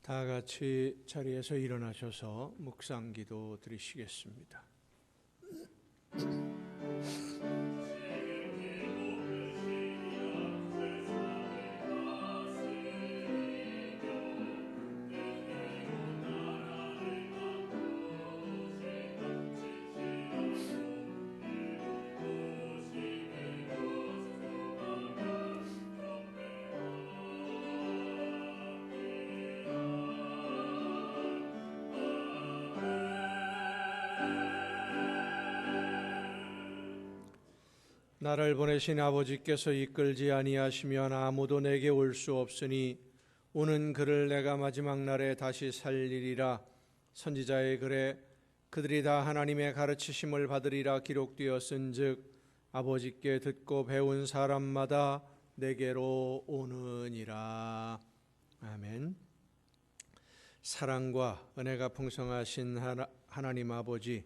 다 같이 자리에서 일어나셔서 묵상기도 드리시겠습니다. 나를 보내신 아버지께서 이끌지 아니하시면 아무도 내게 올 수 없으니 오는 그를 내가 마지막 날에 다시 살리리라. 선지자의 글에 그들이 다 하나님의 가르치심을 받으리라 기록되었은즉 아버지께 듣고 배운 사람마다 내게로 오느니라. 아멘. 사랑과 은혜가 풍성하신 하나님 아버지,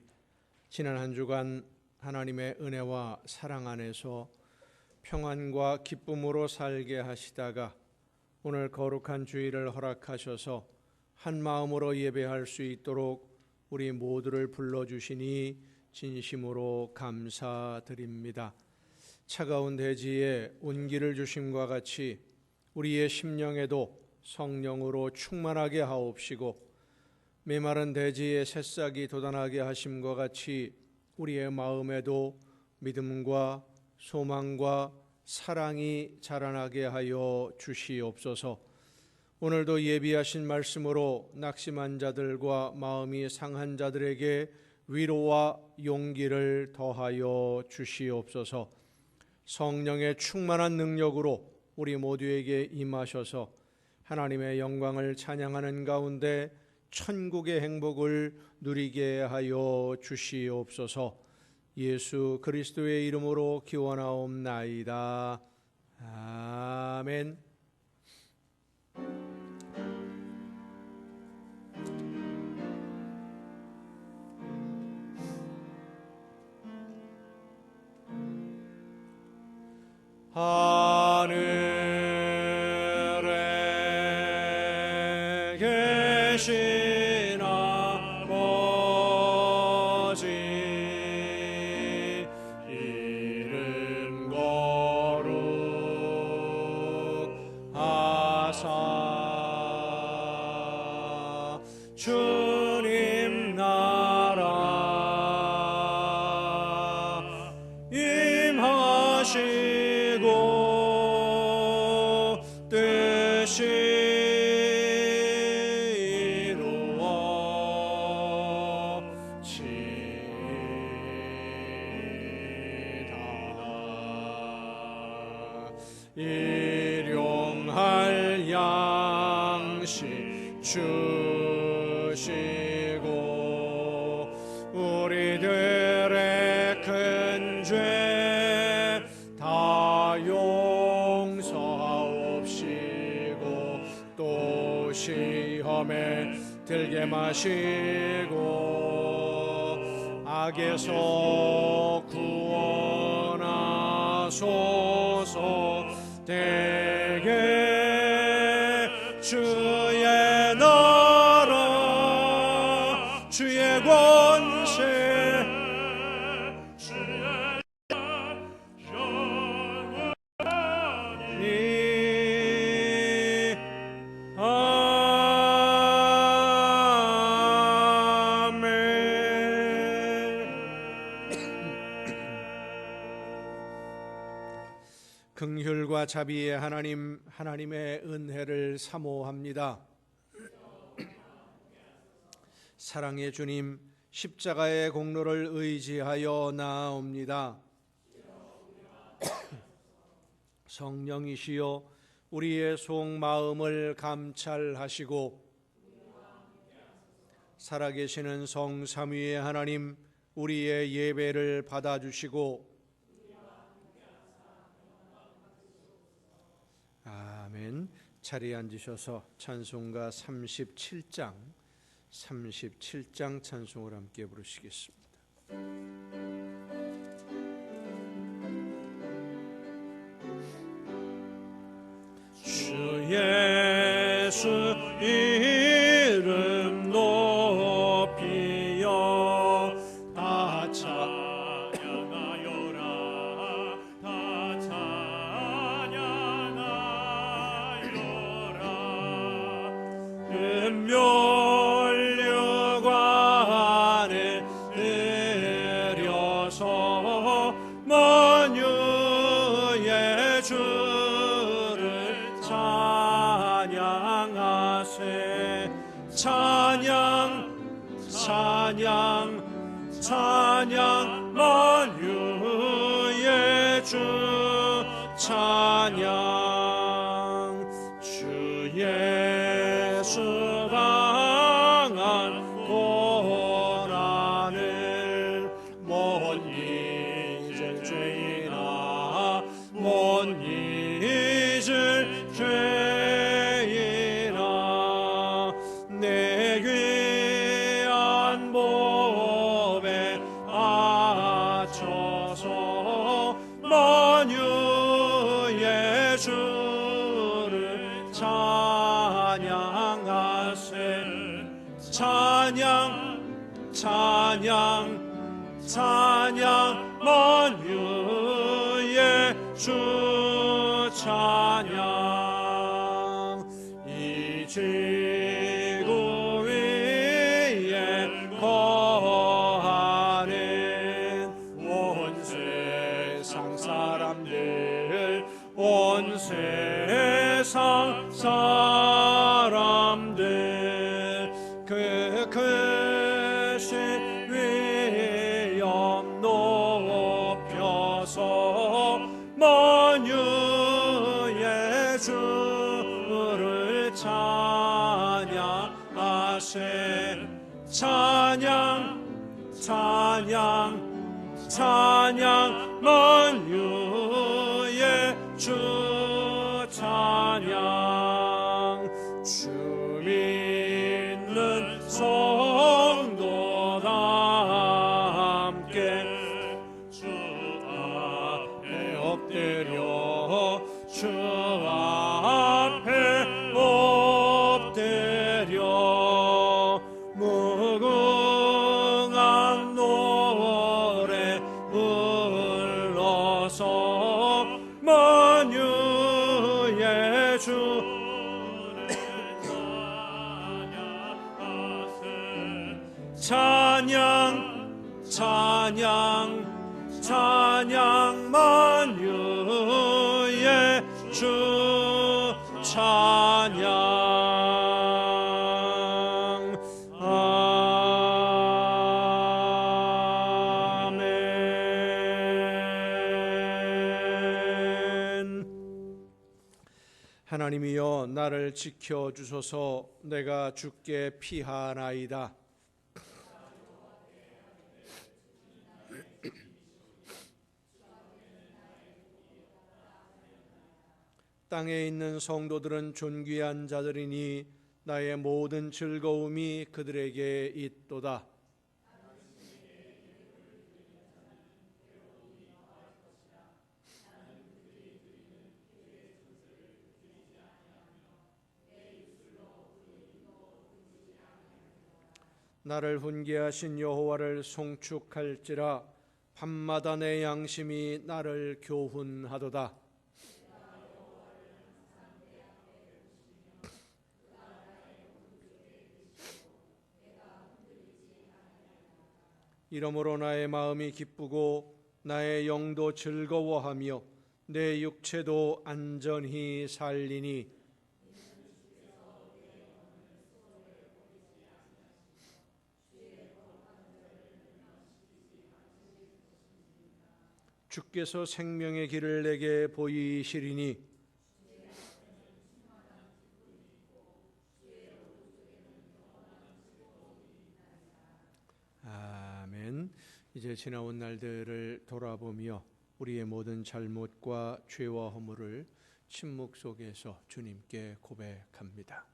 지난 한 주간 하나님의 은혜와 사랑 안에서 평안과 기쁨으로 살게 하시다가 오늘 거룩한 주일을 허락하셔서 한 마음으로 예배할 수 있도록 우리 모두를 불러주시니 진심으로 감사드립니다. 차가운 대지에 온기를 주심과 같이 우리의 심령에도 성령으로 충만하게 하옵시고 메마른 대지에 새싹이 돋아나게 하심과 같이 우리의 마음에도 믿음과 소망과 사랑이 자라나게 하여 주시옵소서. 오늘도 예비하신 말씀으로 낙심한 자들과 마음이 상한 자들에게 위로와 용기를 더하여 주시옵소서. 성령의 충만한 능력으로 우리 모두에게 임하셔서 하나님의 영광을 찬양하는 가운데 천국의 행복을 누리게 하여 주시옵소서. 예수 그리스도의 이름으로 기원하옵나이다. 아멘. 하늘에 계신 아버지 이름 거룩하사 주님 나라 임하시고 뜻이 이루어지이다. 일용할 양식 주시고 우리들의 큰 죄 다 용서하옵시고 또 시험에 들게 마시고 악에서 구원하소서. 대개 주의 나라 주의 권세 주의 영원히 아멘. 긍휼과 자비의 하나님, 하나님의 은혜를 사모합니다. 사랑의 주님, 십자가의 공로를 의지하여 나아옵니다. 성령이시여 우리의 속마음을 감찰하시고 살아계시는 성삼위의 하나님, 우리의 예배를 받아주시고 아멘. 자리에 앉으셔서 찬송가 37장 찬송을 함께 부르시겠습니다. 주 예수 면류관을 들여서 만유의 주를 찬양하세. 찬양 찬양 찬양 만유의 주 찬양. 주 예수 강한 고난을 못 잊을 죄인아 못 잊을 죄인아 내 귀한 몸에 아쳐서 만유의 주를 찬양하세. 찬양 찬양 찬양 만유의 주 찬양. 이 지구 위에 거하는 온 세상 사람들 온 세상 사람들 그 크신 위엄 높여서 만유의 주를 찬양하세. 찬양 찬양 찬양 만유의 주 찬양. 주 믿는 성도 다 함께 주 앞에 엎드려 주 앞에 엎드려 무궁한 노래 불러서 만유의 주를 찬양 찬양 찬양 만유의 주 찬양. 아멘. 하나님이여 나를 지켜주소서. 내가 주께 피하나이다. 땅에 있는 성도들은 존귀한 자들이니 나의 모든 즐거움이 그들에게 있도다. 나를 훈계하신 여호와를 송축할지라. 밤마다 내 양심이 나를 교훈하도다. 이러므로 나의 마음이 기쁘고 나의 영도 즐거워하며 내 육체도 안전히 살리니 주께서 생명의 길을 내게 보이시리니 아멘. 이제 지나온 날들을 돌아보며 우리의 모든 잘못과 죄와 허물을 침묵 속에서 주님께 고백합니다.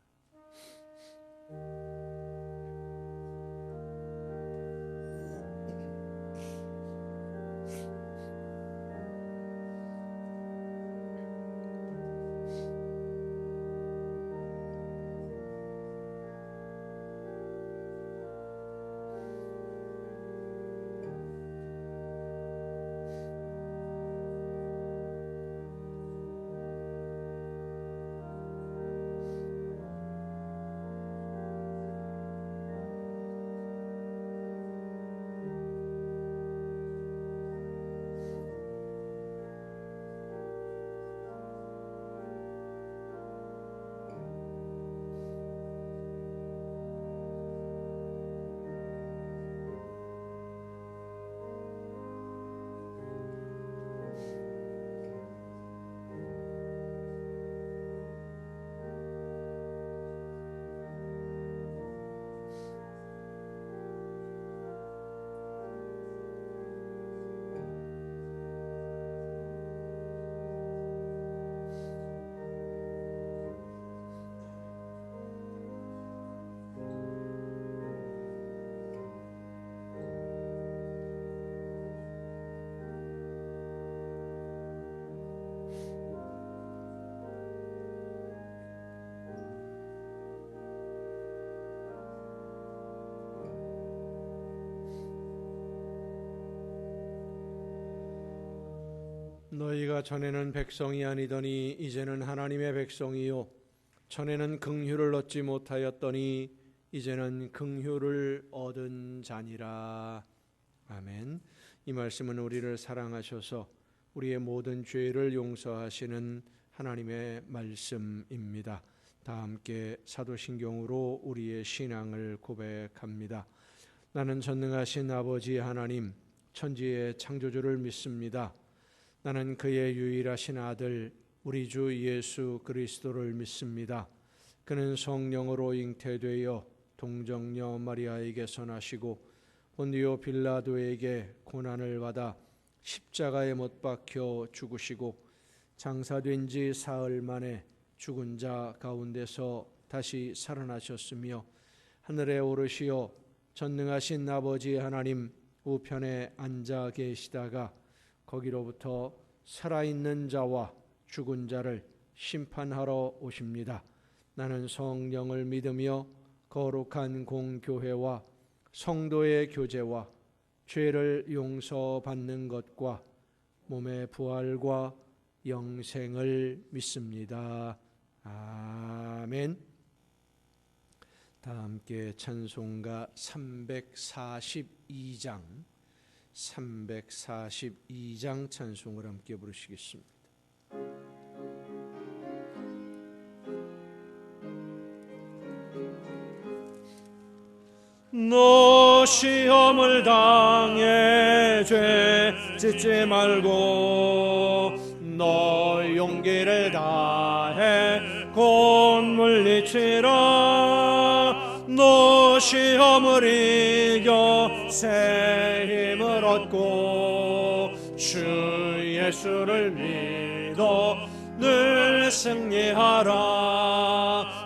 너희가 전에는 백성이 아니더니 이제는 하나님의 백성이요 전에는 긍휼을 얻지 못하였더니 이제는 긍휼을 얻은 자니라. 아멘. 이 말씀은 우리를 사랑하셔서 우리의 모든 죄를 용서하시는 하나님의 말씀입니다. 다 함께 사도신경으로 우리의 신앙을 고백합니다. 나는 전능하신 아버지 하나님, 천지의 창조주를 믿습니다. 나는 그의 유일하신 아들 우리 주 예수 그리스도를 믿습니다. 그는 성령으로 잉태되어 동정녀 마리아에게서 나시고 본디오 빌라도에게 고난을 받아 십자가에 못 박혀 죽으시고 장사된 지 사흘 만에 죽은 자 가운데서 다시 살아나셨으며 하늘에 오르시어 전능하신 아버지 하나님 우편에 앉아 계시다가 거기로부터 살아있는 자와 죽은 자를 심판하러 오십니다. 나는 성령을 믿으며 거룩한 공교회와 성도의 교제와 죄를 용서받는 것과 몸의 부활과 영생을 믿습니다. 아멘. 다 함께 찬송가 342장 찬송을 함께 부르시겠습니다. 너 시험을 당해 죄 짓지 말고 너 용기를 다해 곧 물리치라. 너 시험을 이겨 새 힘을 얻고 주 예수를 믿어 늘 승리하라.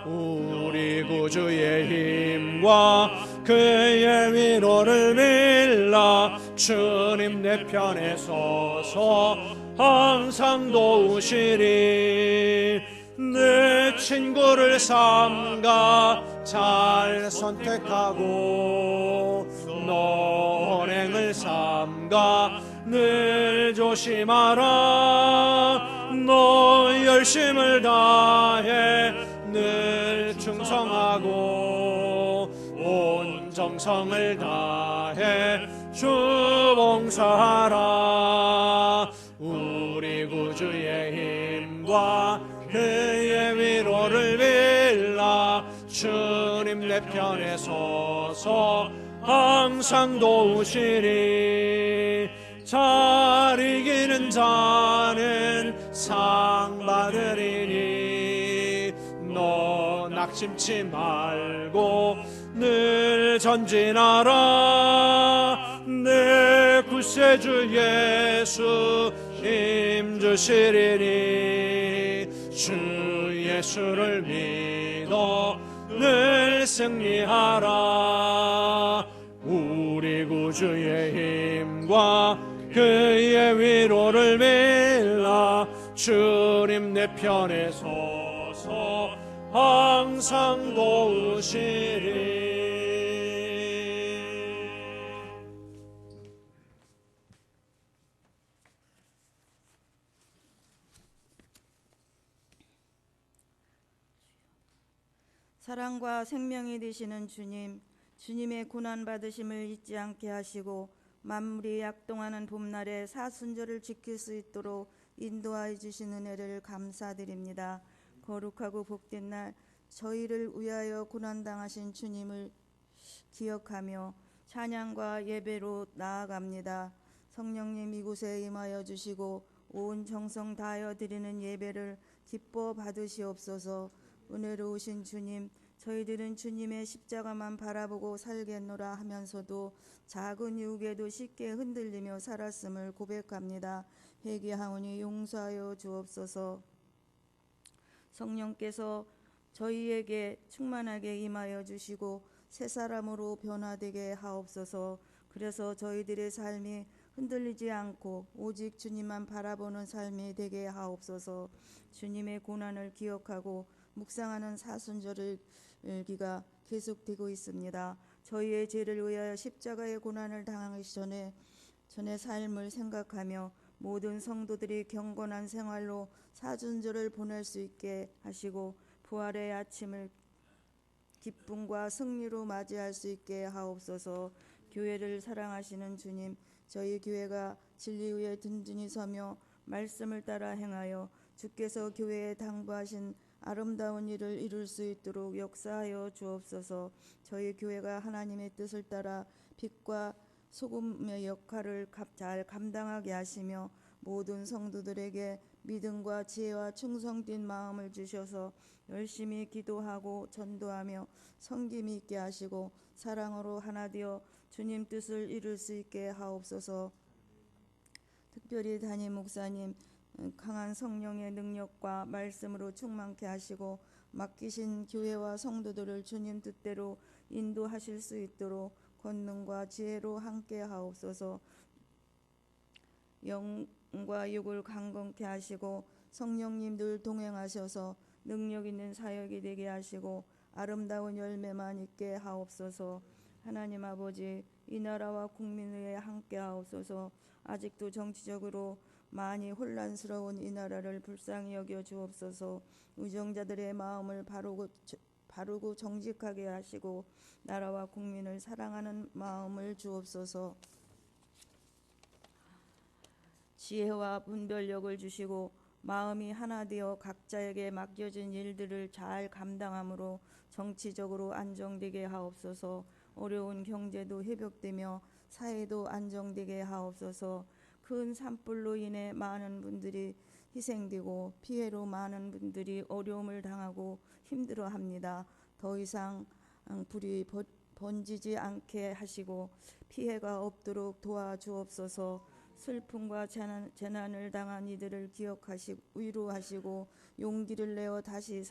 우리 구주의 힘과 그의 위로를 빌라. 주님 내 편에 서서 항상 도우시리. 내 친구를 삼가 잘 선택하고 너 언행을 삼가 늘 조심하라. 너 열심을 다해 늘 충성하고 온 정성을 다해 주 봉사하라. 우리 구주의 힘과 그의 위로를 빌라. 주님 내 편에 서서 항상 도우시리. 잘 이기는 자는 상 받으리니 너 낙심치 말고 늘 전진하라. 내 구세주 예수 힘 주시리니 주 예수를 믿어 늘 승리하라. 우리 구주의 힘과 그의 위로를 빌라. 주님 내 편에 서서 항상 도우시리. 사랑과 생명이 되시는 주님, 주님의 고난받으심을 잊지 않게 하시고 만물이 약동하는 봄날에 사순절을 지킬 수 있도록 인도하여 주신 은혜를 감사드립니다. 거룩하고 복된 날 저희를 위하여 고난당하신 주님을 기억하며 찬양과 예배로 나아갑니다. 성령님 이곳에 임하여 주시고 온 정성 다하여 드리는 예배를 기뻐 받으시옵소서. 은혜로우신 주님, 저희들은 주님의 십자가만 바라보고 살겠노라 하면서도 작은 유혹에도 쉽게 흔들리며 살았음을 고백합니다. 회개하오니 용서하여 주옵소서. 성령께서 저희에게 충만하게 임하여 주시고 새 사람으로 변화되게 하옵소서. 그래서 저희들의 삶이 흔들리지 않고 오직 주님만 바라보는 삶이 되게 하옵소서. 주님의 고난을 기억하고 묵상하는 사순절을 기가 계속되고 있습니다. 저희의 죄를 위하여 십자가의 고난을 당하기 전에 삶을 생각하며 모든 성도들이 경건한 생활로 사순절을 보낼 수 있게 하시고 부활의 아침을 기쁨과 승리로 맞이할 수 있게 하옵소서. 교회를 사랑하시는 주님, 저희 교회가 진리 위에 든든히 서며 말씀을 따라 행하여 주께서 교회에 당부하신 아름다운 일을 이룰 수 있도록 역사하여 주옵소서. 저희 교회가 하나님의 뜻을 따라 빛과 소금의 역할을 잘 감당하게 하시며 모든 성도들에게 믿음과 지혜와 충성된 마음을 주셔서 열심히 기도하고 전도하며 섬김이 있게 하시고 사랑으로 하나 되어 주님 뜻을 이룰 수 있게 하옵소서. 특별히 담임 목사님 강한 성령의 능력과 말씀으로 충만케 하시고 맡기신 교회와 성도들을 주님 뜻대로 인도하실 수 있도록 권능과 지혜로 함께 하옵소서. 영과 육을 강건케 하시고 성령님 늘 동행하셔서 능력 있는 사역이 되게 하시고 아름다운 열매만 있게 하옵소서. 하나님 아버지, 이 나라와 국민 위에 함께 하옵소서. 아직도 정치적으로 많이 혼란스러운 이 나라를 불쌍히 여겨 주옵소서. 우정자들의 마음을 바르고 정직하게 하시고 나라와 국민을 사랑하는 마음을 주옵소서. 지혜와 분별력을 주시고 마음이 하나 되어 각자에게 맡겨진 일들을 잘 감당함으로 정치적으로 안정되게 하옵소서. 어려운 경제도 회복되며 사회도 안정되게 하옵소서. 큰 산불로 인해 많은 분들이 희생되고 피해로 많은 분들이 어려움을 당하고 힘들어합니다. 더 이상 불이 번지지 않게 하시고 피해가 없도록 도와주옵소서. 슬픔과 재난을 당한 이들을 기억하시고 위로하시고 용기를 내어 다시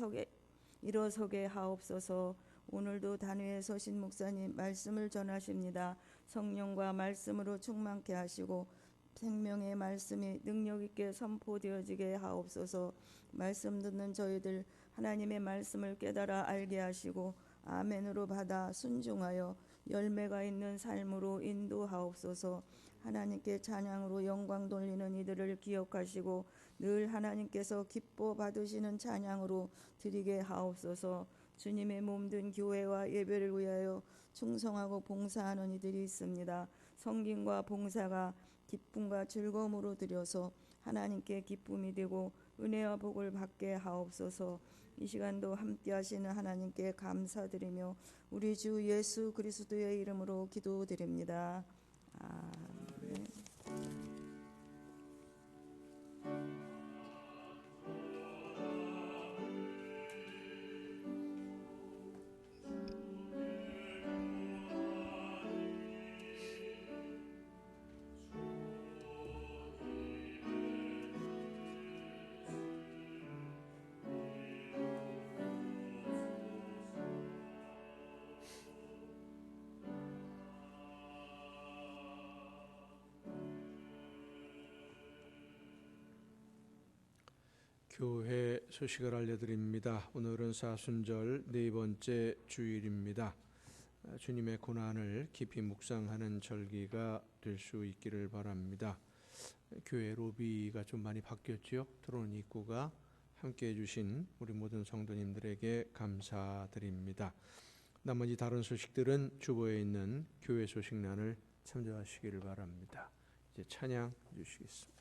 일어서게 하옵소서. 오늘도 단위에 서신 목사님 말씀을 전하십니다. 성령과 말씀으로 충만케 하시고 생명의 말씀이 능력 있게 선포되어지게 하옵소서. 말씀 듣는 저희들 하나님의 말씀을 깨달아 알게 하시고 아멘으로 받아 순종하여 열매가 있는 삶으로 인도하옵소서. 하나님께 찬양으로 영광 돌리는 이들을 기억하시고 늘 하나님께서 기뻐 받으시는 찬양으로 드리게 하옵소서. 주님의 몸된 교회와 예배를 위하여 충성하고 봉사하는 이들이 있습니다. 성김과 봉사가 기쁨과 즐거움으로 드려서 하나님께 기쁨이 되고 은혜와 복을 받게 하옵소서. 이 시간도 함께 하시는 하나님께 감사드리며 우리 주 예수 그리스도의 이름으로 기도드립니다. 아멘. 교회 소식을 알려드립니다. 오늘은 사순절 네 번째 주일입니다. 주님의 고난을 깊이 묵상하는 절기가 될 수 있기를 바랍니다. 교회 로비가 좀 많이 바뀌었죠. 들어오는 입구가 함께해 주신 우리 모든 성도님들에게 감사드립니다. 나머지 다른 소식들은 주보에 있는 교회 소식란을 참조하시기를 바랍니다. 이제 찬양 주시겠습니다.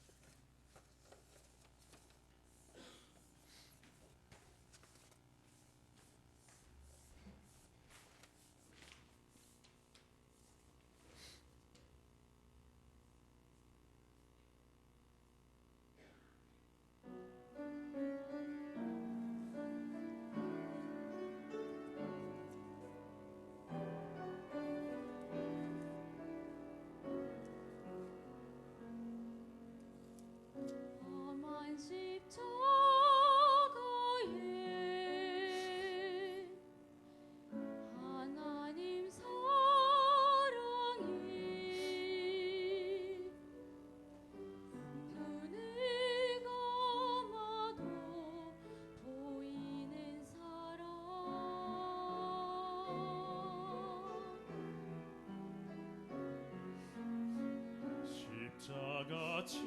십자가 침묵에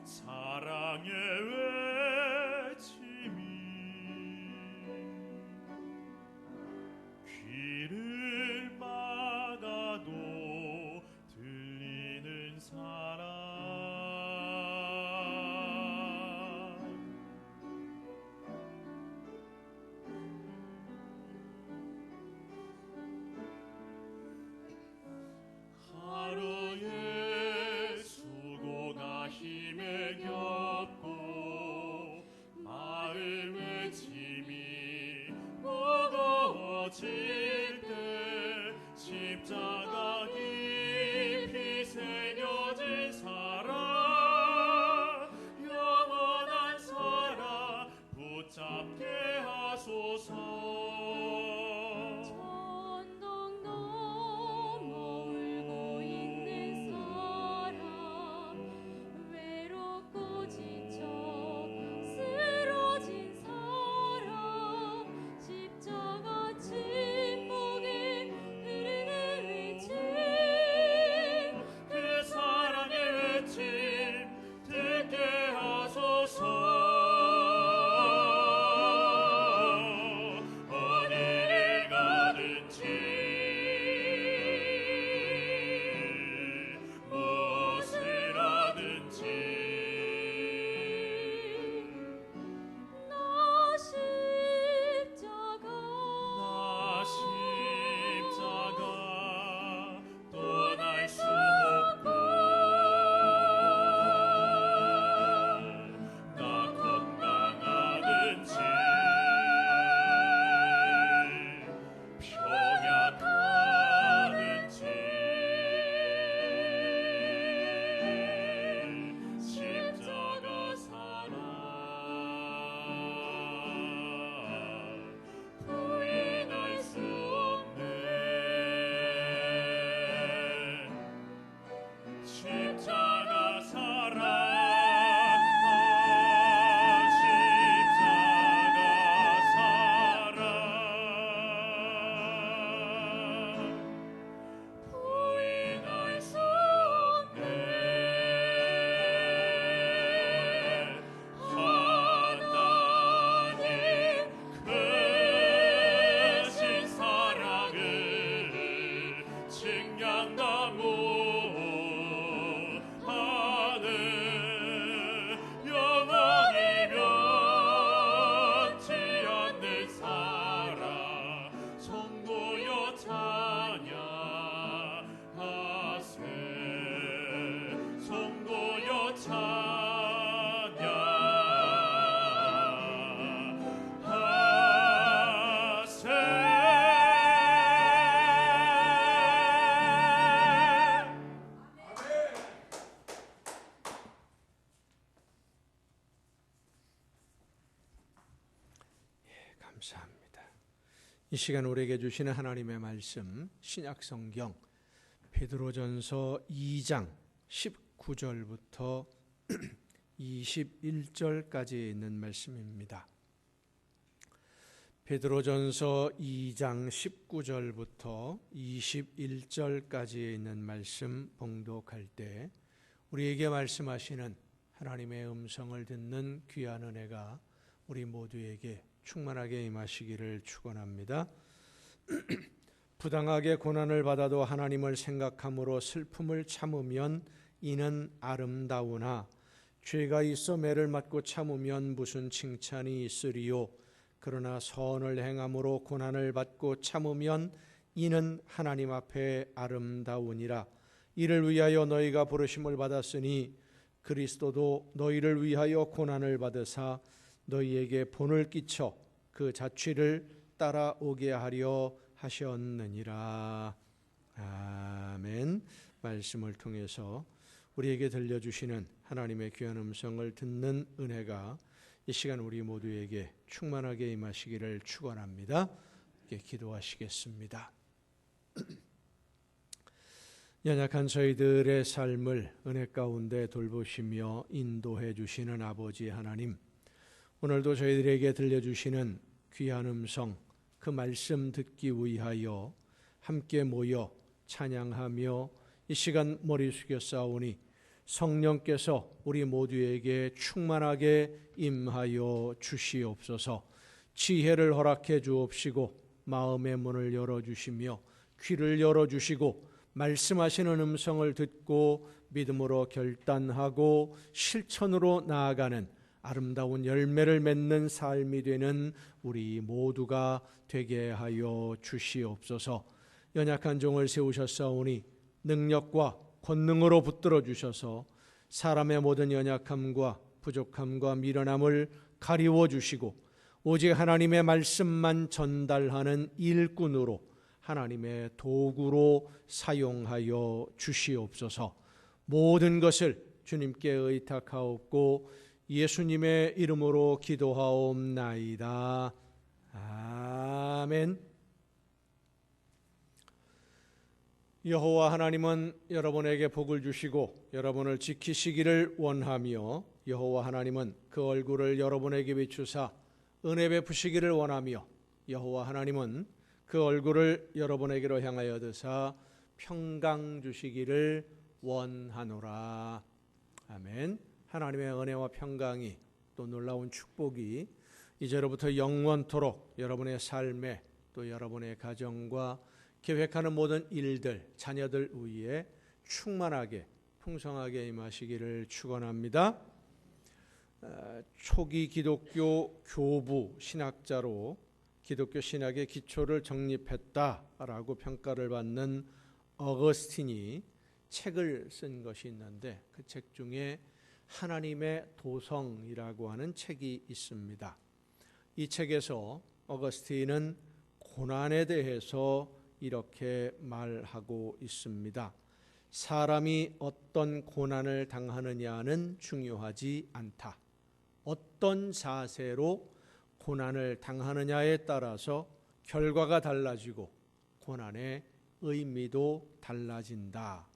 사랑의 외침이 귀를 막아도 들리는 사랑 하루의 수고가 힘에 겹고 마음의 짐이 무거워질 때 십자가 깊이 새겨진 사랑 영원한 사랑 붙잡게 하소서. 천동 넘어 울고 있는 사람 외롭고 지쳐 쓰러진 사람 십자가 침묵에 흐르는 외침 그 사랑의 외침 듣게 하소서. 어디를 가든지 무엇을 하든지 나 십자가 나 십자가 떠날 수 없고 나 건강하든지 평약하든지 십자가 사랑 부인할 수 없네. 십자가 사랑 십자가 사랑 부인할 수 없네. 하나님 크신 사랑을 증량나무 하늘 영원히 변치 않는 사랑 성도여 찬양하세. 성도여 감사합니다. 이 시간 우리에게 주시는 하나님의 말씀 신약성경 베드로전서 2장 19절부터 21절까지 있는 말씀입니다. 베드로전서 2장 19절부터 21절까지 있는 말씀 봉독할 때 우리에게 말씀하시는 하나님의 음성을 듣는 귀한 은혜가 우리 모두에게 충만하게 임하시기를 축원합니다. 부당하게 고난을 받아도 하나님을 생각함으로 슬픔을 참으면 이는 아름다우나 죄가 있어 매를 맞고 참으면 무슨 칭찬이 있으리요. 그러나 선을 행함으로 고난을 받고 참으면 이는 하나님 앞에 아름다우니라. 이를 위하여 너희가 부르심을 받았으니 그리스도도 너희를 위하여 고난을 받으사 너희에게 본을 끼쳐 그 자취를 따라오게 하려 하셨느니라. 아멘. 말씀을 통해서 우리에게 들려주시는 하나님의 귀한 음성을 듣는 은혜가 이 시간 우리 모두에게 충만하게 임하시기를 축원합니다. 기도하시겠습니다. 연약한 저희들의 삶을 은혜 가운데 돌보시며 인도해 주시는 아버지 하나님, 오늘도 저희들에게 들려주시는 귀한 음성, 그 말씀 듣기 위하여 함께 모여 찬양하며 이 시간 머리 숙여 싸우니 성령께서 우리 모두에게 충만하게 임하여 주시옵소서. 지혜를 허락해 주옵시고 마음의 문을 열어주시며 귀를 열어주시고 말씀하시는 음성을 듣고 믿음으로 결단하고 실천으로 나아가는 아름다운 열매를 맺는 삶이 되는 우리 모두가 되게 하여 주시옵소서. 연약한 종을 세우셨사오니 능력과 권능으로 붙들어 주셔서 사람의 모든 연약함과 부족함과 미련함을 가리워 주시고 오직 하나님의 말씀만 전달하는 일꾼으로 하나님의 도구로 사용하여 주시옵소서. 모든 것을 주님께 의탁하옵고 예수님의 이름으로 기도하옵나이다. 아멘. 여호와 하나님은 여러분에게 복을 주시고 여러분을 지키시기를 원하며 여호와 하나님은 그 얼굴을 여러분에게 비추사 은혜 베푸시기를 원하며 여호와 하나님은 그 얼굴을 여러분에게로 향하여 드사 평강 주시기를 원하노라. 아멘. 하나님의 은혜와 평강이 또 놀라운 축복이 이제로부터 영원토록 여러분의 삶에 또 여러분의 가정과 계획하는 모든 일들, 자녀들 위에 충만하게 풍성하게 임하시기를 축원합니다. 초기 기독교 교부 신학자로 기독교 신학의 기초를 정립했다라고 평가를 받는 어거스틴이 책을 쓴 것이 있는데 그 책 중에 하나님의 도성이라고 하는 책이 있습니다. 이 책에서 어거스틴은 고난에 대해서 이렇게 말하고 있습니다. 사람이 어떤 고난을 당하느냐는 중요하지 않다. 어떤 자세로 고난을 당하느냐에 따라서 결과가 달라지고 고난의 의미도 달라진다.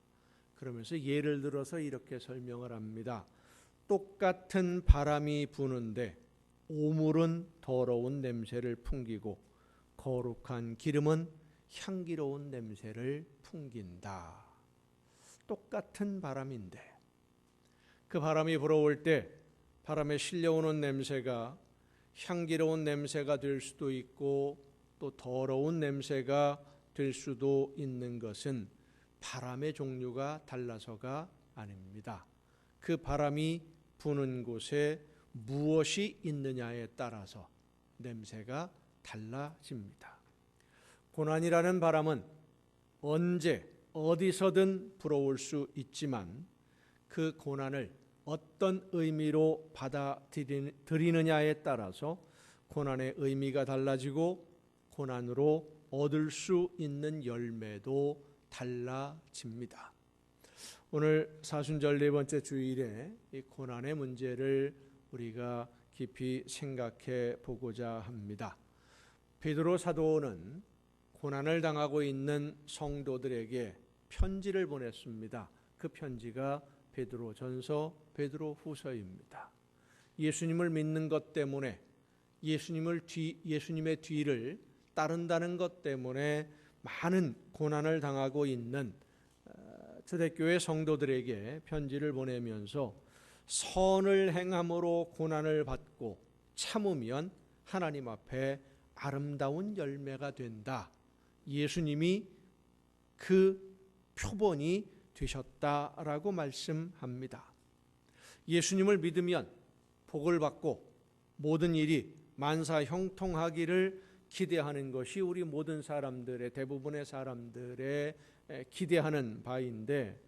그러면서 예를 들어서 이렇게 설명을 합니다. 똑같은 바람이 부는데 오물은 더러운 냄새를 풍기고 거룩한 기름은 향기로운 냄새를 풍긴다. 똑같은 바람인데 그 바람이 불어올 때 바람에 실려오는 냄새가 향기로운 냄새가 될 수도 있고 또 더러운 냄새가 될 수도 있는 것은 바람의 종류가 달라서가 아닙니다. 그 바람이 부는 곳에 무엇이 있느냐에 따라서 냄새가 달라집니다. 고난이라는 바람은 언제 어디서든 불어올 수 있지만 그 고난을 어떤 의미로 받아들이느냐에 따라서 고난의 의미가 달라지고 고난으로 얻을 수 있는 열매도 달라집니다. 오늘 사순절 네 번째 주일에 이 고난의 문제를 우리가 깊이 생각해 보고자 합니다. 베드로 사도는 고난을 당하고 있는 성도들에게 편지를 보냈습니다. 그 편지가 베드로전서, 베드로후서입니다. 예수님을 믿는 것 때문에 예수님의 뒤를 따른다는 것 때문에 많은 고난을 당하고 있는 초대교회 성도들에게 편지를 보내면서 선을 행함으로 고난을 받고 참으면 하나님 앞에 아름다운 열매가 된다. 예수님이 그 표본이 되셨다라고 말씀합니다. 예수님을 믿으면 복을 받고 모든 일이 만사 형통하기를 기대하는 것이 우리 모든 사람들의 대부분의 사람들의 기대하는 바인데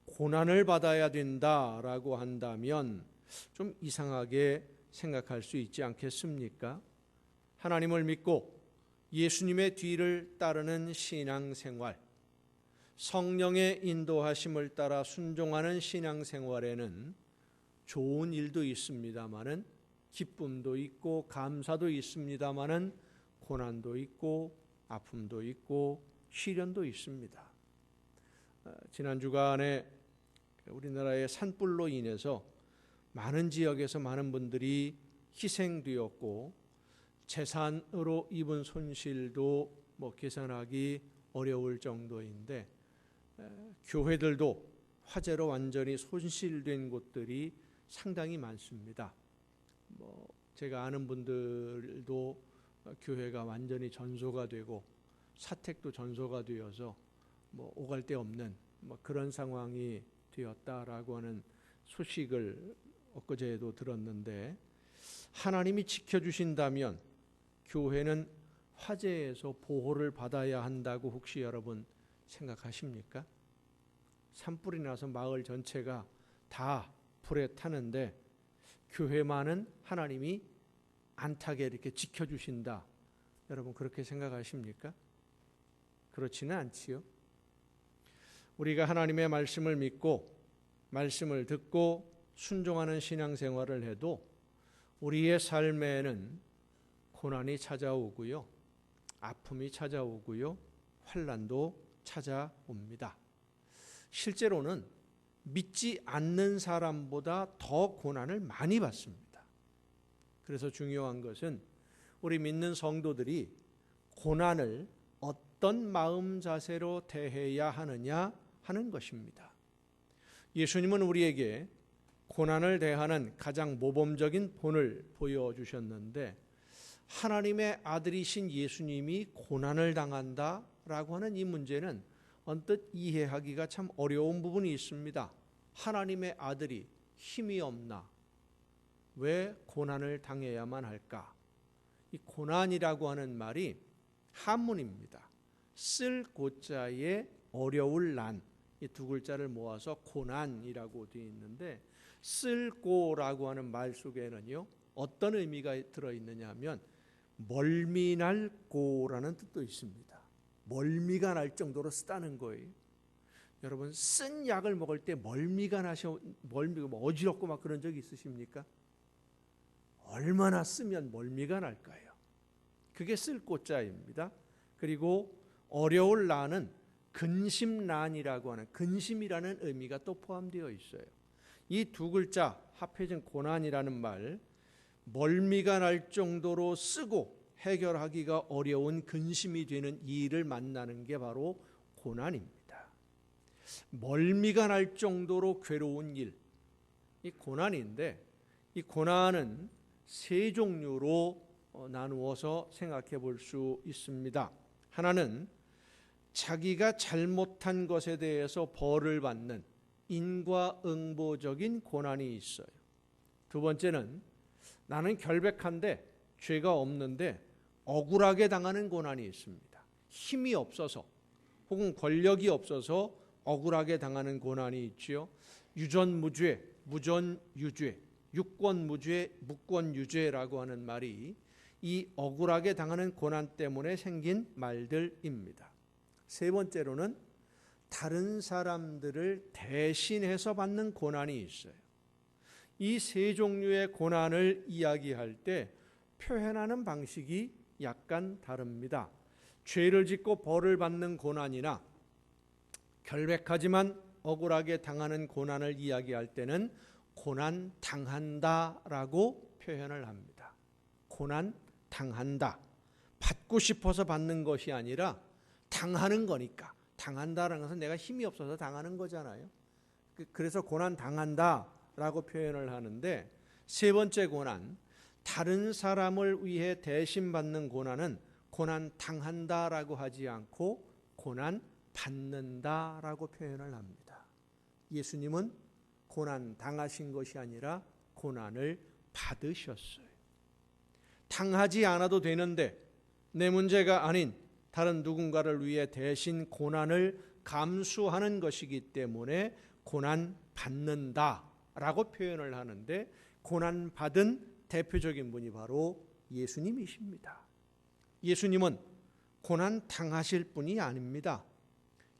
고난을 받아야 된다라고 한다면 좀 이상하게 생각할 수 있지 않겠습니까? 하나님을 믿고 예수님의 뒤를 따르는 신앙생활, 성령의 인도하심을 따라 순종하는 신앙생활에는 좋은 일도 있습니다마는 기쁨도 있고 감사도 있습니다마는 고난도 있고 아픔도 있고 시련도 있습니다. 지난 주간에 우리나라의 산불로 인해서 많은 지역에서 많은 분들이 희생되었고 재산으로 입은 손실도 계산하기 어려울 정도인데 교회들도 화재로 완전히 손실된 곳들이 상당히 많습니다. 제가 아는 분들도 교회가 완전히 전소가 되고 사택도 전소가 되어서 오갈 데 없는 그런 상황이 되었다라고 하는 소식을 엊그제도 들었는데, 하나님이 지켜주신다면 교회는 화재에서 보호를 받아야 한다고 혹시 여러분 생각하십니까? 산불이 나서 마을 전체가 다 불에 타는데 교회만은 하나님이 안 타게 이렇게 지켜주신다. 여러분 그렇게 생각하십니까? 그렇지는 않지요. 우리가 하나님의 말씀을 믿고 말씀을 듣고 순종하는 신앙생활을 해도 우리의 삶에는 고난이 찾아오고요, 아픔이 찾아오고요, 환난도 찾아옵니다. 실제로는 믿지 않는 사람보다 더 고난을 많이 받습니다. 그래서 중요한 것은 우리 믿는 성도들이 고난을 어떤 마음 자세로 대해야 하느냐 하는 것입니다. 예수님은 우리에게 고난을 대하는 가장 모범적인 본을 보여주셨는데, 하나님의 아들이신 예수님이 고난을 당한다라고 하는 이 문제는 언뜻 이해하기가 참 어려운 부분이 있습니다. 하나님의 아들이 힘이 없나? 왜 고난을 당해야만 할까? 이 고난이라고 하는 말이 한문입니다. 쓸 고자에 어려울 난, 이 두 글자를 모아서 고난이라고 되어 있는데, 쓸고라고 하는 말 속에는요 어떤 의미가 들어있느냐 하면 멀미날 고라는 뜻도 있습니다. 멀미가 날 정도로 쓰다는 거예요. 여러분 쓴 약을 먹을 때 멀미가 어지럽고 막 그런 적 있으십니까? 얼마나 쓰면 멀미가 날까요? 그게 쓸고자입니다. 그리고 어려울 난은 근심난이라고 하는 근심이라는 의미가 또 포함되어 있어요. 이 두 글자 합해진 고난이라는 말, 멀미가 날 정도로 쓰고 해결하기가 어려운 근심이 되는 일을 만나는 게 바로 고난입니다. 멀미가 날 정도로 괴로운 일, 이 고난인데, 이 고난은 세 종류로 나누어서 생각해 볼 수 있습니다. 하나는 자기가 잘못한 것에 대해서 벌을 받는 인과응보적인 고난이 있어요. 두 번째는 나는 결백한데 죄가 없는데 억울하게 당하는 고난이 있습니다. 힘이 없어서 혹은 권력이 없어서 억울하게 당하는 고난이 있지요. 유전무죄, 무전유죄, 유권무죄, 무권유죄라고 하는 말이 이 억울하게 당하는 고난 때문에 생긴 말들입니다. 세 번째로는 다른 사람들을 대신해서 받는 고난이 있어요. 이 세 종류의 고난을 이야기할 때 표현하는 방식이 약간 다릅니다. 죄를 짓고 벌을 받는 고난이나 결백하지만 억울하게 당하는 고난을 이야기할 때는 고난 당한다라고 표현을 합니다. 고난 당한다. 받고 싶어서 받는 것이 아니라 당하는 거니까. 당한다라는 것은 내가 힘이 없어서 당하는 거잖아요. 그래서 고난 당한다라고 표현을 하는데, 세 번째 고난, 다른 사람을 위해 대신 받는 고난은 고난 당한다라고 하지 않고 고난 받는다라고 표현을 합니다. 예수님은 고난 당하신 것이 아니라 고난을 받으셨어요. 당하지 않아도 되는데 내 문제가 아닌 다른 누군가를 위해 대신 고난을 감수하는 것이기 때문에 고난 받는다라고 표현을 하는데, 고난 받은 대표적인 분이 바로 예수님이십니다. 예수님은 고난 당하실 분이 아닙니다.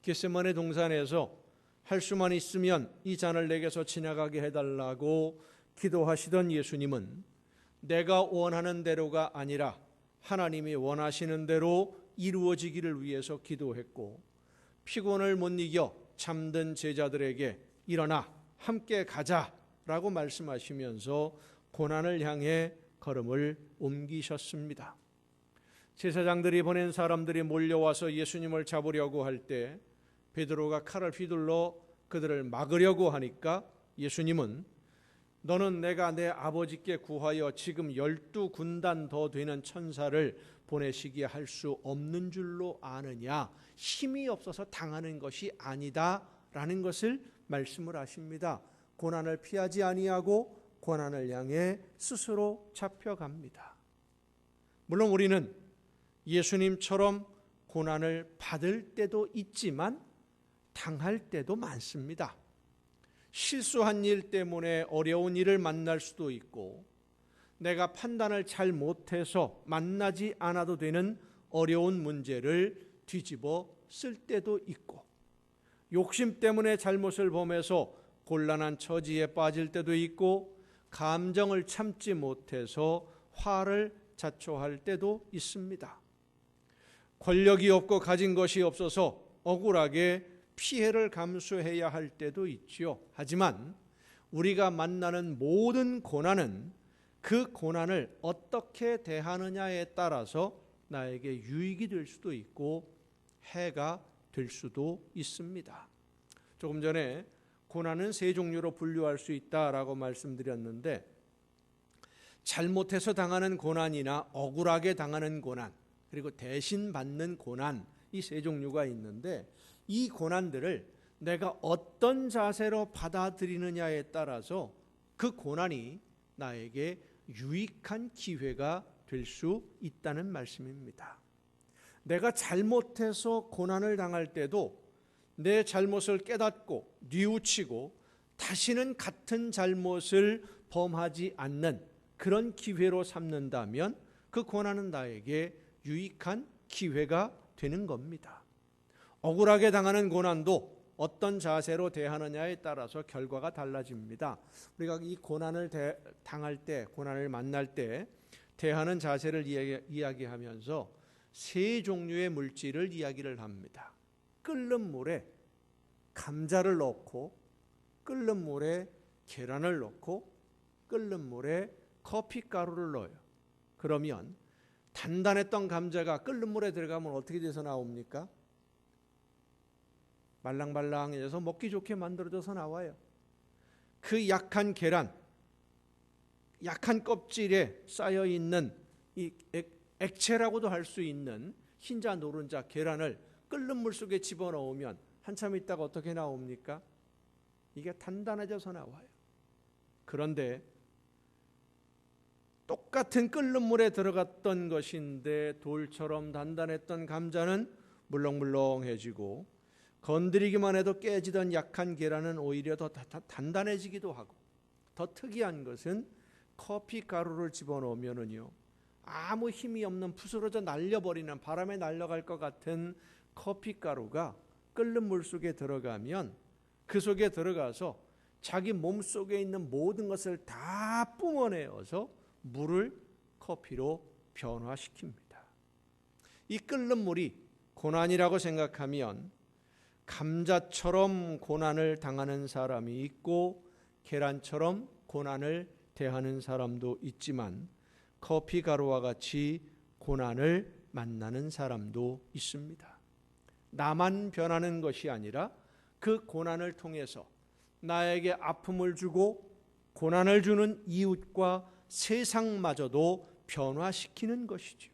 겟세마네 동산에서 할 수만 있으면 이 잔을 내게서 지나가게 해달라고 기도하시던 예수님은 내가 원하는 대로가 아니라 하나님이 원하시는 대로 이루어지기를 위해서 기도했고, 피곤을 못 이겨 잠든 제자들에게 일어나 함께 가자라고 말씀하시면서 고난을 향해 걸음을 옮기셨습니다. 제사장들이 보낸 사람들이 몰려와서 예수님을 잡으려고 할 때 베드로가 칼을 휘둘러 그들을 막으려고 하니까 예수님은 너는 내가 내 아버지께 구하여 지금 12군단 더 되는 천사를 보내시게 할 수 없는 줄로 아느냐, 힘이 없어서 당하는 것이 아니다 라는 것을 말씀을 하십니다. 고난을 피하지 아니하고 고난을 향해 스스로 잡혀갑니다. 물론 우리는 예수님처럼 고난을 받을 때도 있지만 당할 때도 많습니다. 실수한 일 때문에 어려운 일을 만날 수도 있고, 내가 판단을 잘 못해서 만나지 않아도 되는 어려운 문제를 뒤집어 쓸 때도 있고, 욕심 때문에 잘못을 범해서 곤란한 처지에 빠질 때도 있고, 감정을 참지 못해서 화를 자초할 때도 있습니다. 권력이 없고 가진 것이 없어서 억울하게 피해를 감수해야 할 때도 있지요. 하지만 우리가 만나는 모든 고난은 그 고난을 어떻게 대하느냐에 따라서 나에게 유익이 될 수도 있고 해가 될 수도 있습니다. 조금 전에 고난은 세 종류로 분류할 수 있다라고 말씀드렸는데, 잘못해서 당하는 고난이나 억울하게 당하는 고난, 그리고 대신 받는 고난, 이 세 종류가 있는데, 이 고난들을 내가 어떤 자세로 받아들이느냐에 따라서 그 고난이 나에게 유익한 기회가 될 수 있다는 말씀입니다. 내가 잘못해서 고난을 당할 때도 내 잘못을 깨닫고 뉘우치고 다시는 같은 잘못을 범하지 않는 그런 기회로 삼는다면 그 고난은 나에게 유익한 기회가 되는 겁니다. 억울하게 당하는 고난도 어떤 자세로 대하느냐에 따라서 결과가 달라집니다. 우리가 이 고난을 당할 때, 고난을 만날 때 대하는 자세를 이야기하면서 세 종류의 물질을 이야기를 합니다. 끓는 물에 감자를 넣고, 끓는 물에 계란을 넣고, 끓는 물에 커피가루를 넣어요. 그러면 단단했던 감자가 끓는 물에 들어가면 어떻게 돼서 나옵니까? 말랑말랑해져서 먹기 좋게 만들어져서 나와요. 그 약한 계란, 약한 껍질에 쌓여있는 이 액체라고도 할 수 있는 흰자 노른자 계란을 끓는 물 속에 집어넣으면 한참 있다가 어떻게 나옵니까? 이게 단단해져서 나와요. 그런데 똑같은 끓는 물에 들어갔던 것인데 돌처럼 단단했던 감자는 물렁물렁해지고, 건드리기만 해도 깨지던 약한 계란은 오히려 더 단단해지기도 하고, 더 특이한 것은 커피 가루를 집어넣으면은요, 아무 힘이 없는 부스러져 날려버리는, 바람에 날아갈 것 같은 커피 가루가 끓는 물 속에 들어가면 그 속에 들어가서 자기 몸 속에 있는 모든 것을 다 뿜어내어서 물을 커피로 변화시킵니다. 이 끓는 물이 고난이라고 생각하면 감자처럼 고난을 당하는 사람이 있고 계란처럼 고난을 대하는 사람도 있지만, 커피 가루와 같이 고난을 만나는 사람도 있습니다. 나만 변하는 것이 아니라 그 고난을 통해서 나에게 아픔을 주고 고난을 주는 이웃과 세상마저도 변화시키는 것이죠.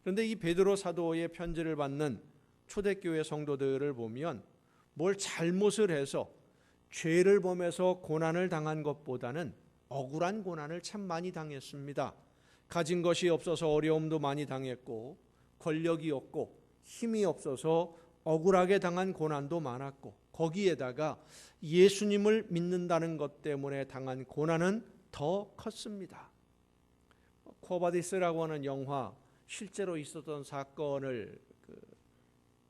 그런데 이 베드로 사도의 편지를 받는 초대교회 성도들을 보면 뭘 잘못을 해서 죄를 범해서 고난을 당한 것보다는 억울한 고난을 참 많이 당했습니다. 가진 것이 없어서 어려움도 많이 당했고, 권력이 없고 힘이 없어서 억울하게 당한 고난도 많았고, 거기에다가 예수님을 믿는다는 것 때문에 당한 고난은 더 컸습니다. 코바디스라고 하는 영화, 실제로 있었던 사건을